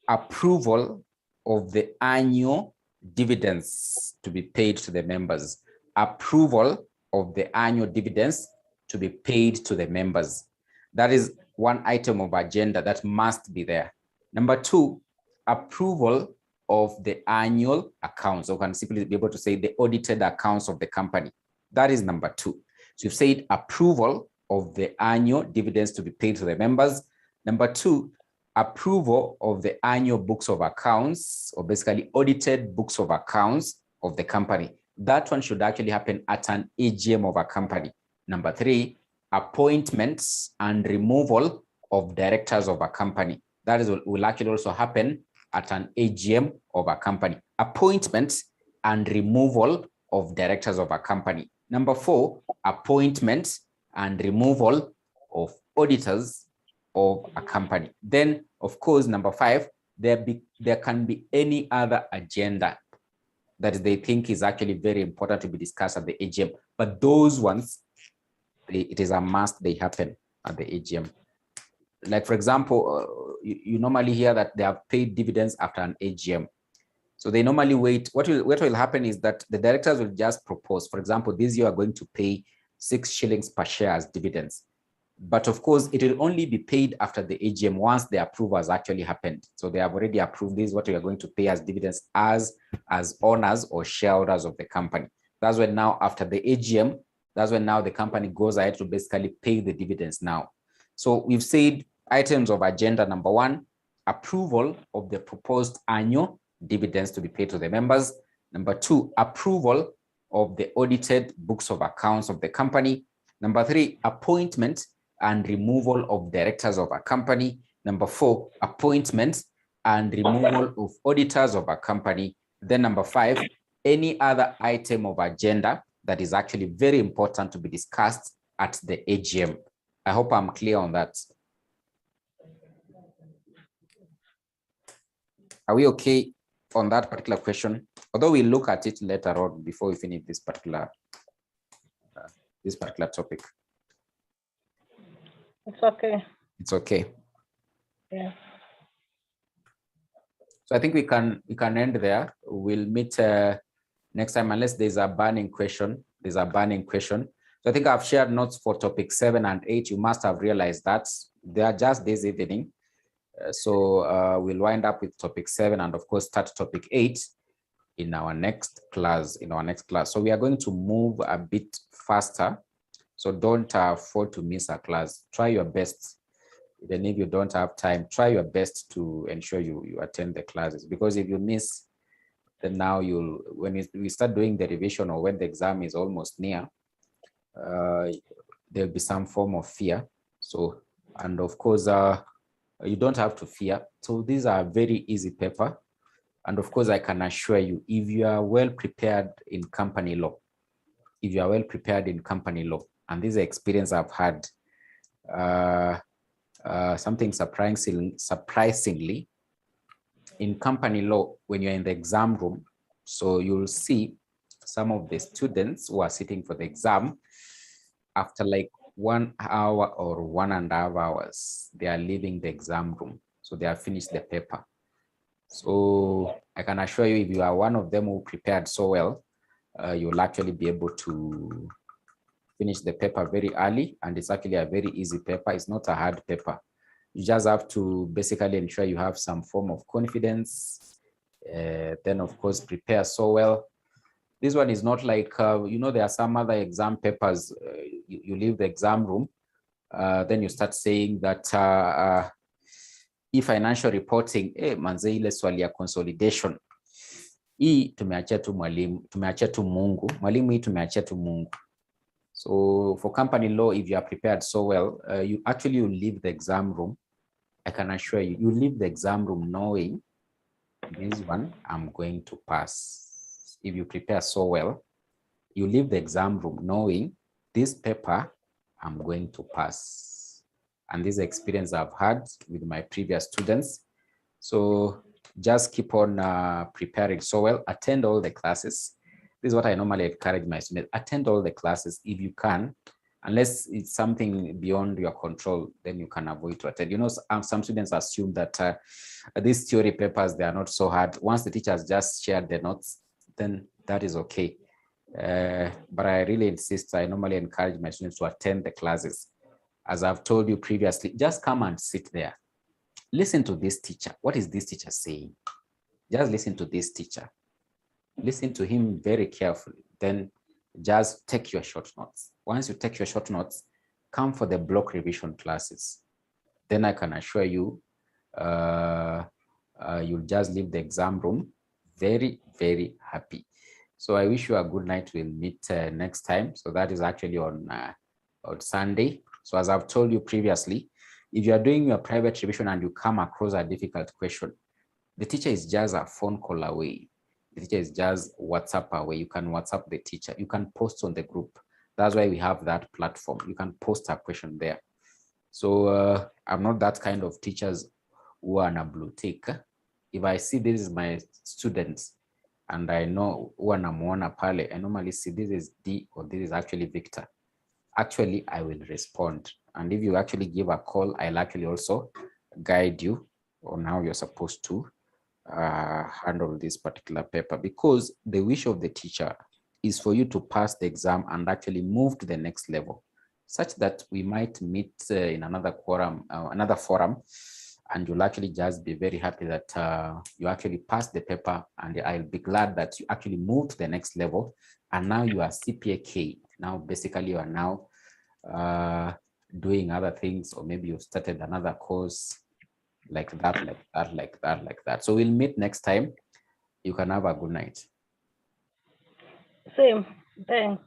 approval of the annual dividends to be paid to the members. Approval of the annual dividends to be paid to the members. That is one item of agenda that must be there. Number two, approval of the annual accounts. So you can simply be able to say the audited accounts of the company. That is number two. So you've said approval of the annual dividends to be paid to the members. Number two, approval of the annual books of accounts, or basically audited books of accounts of the company. That one should actually happen at an AGM of a company. Number three, appointments and removal of directors of a company. That is will actually also happen at an AGM of a company. Appointments and removal of directors of a company. Number four, appointments and removal of auditors of a company. Then, of course, number five, there can be any other agenda that they think is actually very important to be discussed at the AGM. But those ones, it is a must they happen at the AGM. Like, for example, you normally hear that they have paid dividends after an AGM. So they normally wait. What will happen is that the directors will just propose, for example, this year are going to pay 6 shillings per share as dividends. But of course, it will only be paid after the AGM once the approval has actually happened. So they have already approved this, what we are going to pay as dividends as owners or shareholders of the company. That's when now after the AGM, that's when now the company goes ahead to basically pay the dividends now. So we've said items of agenda number one, approval of the proposed annual dividends to be paid to the members. Number two, approval of the audited books of accounts of the company. Number three, appointment and removal of directors of a company. Number four, appointment and removal of auditors of a company. Then number five, any other item of agenda that is actually very important to be discussed at the AGM. I hope I'm clear on that. Are we okay on that particular question? Although we'll look at it later on before we finish this particular topic. It's okay. It's okay. Yeah. So I think we can end there. We'll meet next time unless there's a burning question. So I think I've shared notes for topic 7 and 8. You must have realized that they are just this evening. So we'll wind up with topic 7 and of course start topic 8 in our next class. So we are going to move a bit faster. So don't afford to miss a class. Try your best. Even if you don't have time, try your best to ensure you attend the classes, because if you miss, then now when we start doing the revision or when the exam is almost near, there'll be some form of fear. So, and of course, you don't have to fear. So these are very easy paper. And of course, I can assure you, if you are well prepared in company law, and this experience I've had, something surprisingly, in company law, when you're in the exam room, so you'll see some of the students who are sitting for the exam, after like 1 hour or 1.5 hours, they are leaving the exam room. So they have finished the paper. So I can assure you, if you are one of them who prepared so well, you'll actually be able to finish the paper very early. And it's actually a very easy paper. It's not a hard paper. You just have to basically ensure you have some form of confidence. Then, of course, prepare so well. This one is not like, there are some other exam papers, you leave the exam room, then you start saying that financial reporting, manze ile swali ya consolidation, hii tumeachia tu mwalimu, tumeachia tu Mungu, mwalimu hii tumeachia tu Mungu. So for company law, if you are prepared so well, you leave the exam room. I can assure you, you leave the exam room knowing this one I'm going to pass. If you prepare so well, you leave the exam room knowing this paper I'm going to pass. And this experience I've had with my previous students. So just keep on preparing so well, attend all the classes. This is what I normally encourage my students, attend all the classes if you can, unless it's something beyond your control, then you can avoid to attend. Some students assume that these theory papers, they are not so hard. Once the teachers just shared the notes, then that is okay. But I really insist, I normally encourage my students to attend the classes. As I've told you previously, just come and sit there. Listen to this teacher. What is this teacher saying? Just listen to this teacher. Listen to him very carefully. Then just take your short notes. Once you take your short notes, come for the block revision classes. Then I can assure you, you'll just leave the exam room very, very happy. So I wish you a good night. We'll meet next time. So that is actually on Sunday. So as I've told you previously, if you are doing your private revision and you come across a difficult question, the teacher is just a phone call away. The teacher is just WhatsApp away. You can WhatsApp the teacher. You can post on the group. That's why we have that platform. You can post a question there. So I'm not that kind of teachers who are on a blue tick. If I see this is my students and I know who anamuona pale, I normally see this is D or this is actually Victor. Actually, I will respond. And if you actually give a call, I'll actually also guide you on how you're supposed to handle this particular paper, because the wish of the teacher is for you to pass the exam and actually move to the next level, such that we might meet in another forum, and you'll actually just be very happy that you actually passed the paper, and I'll be glad that you actually moved to the next level, and now you are CPA-K. Now, basically, you are now doing other things, or maybe you started another course like that. So we'll meet next time. You can have a good night. Same. Thanks.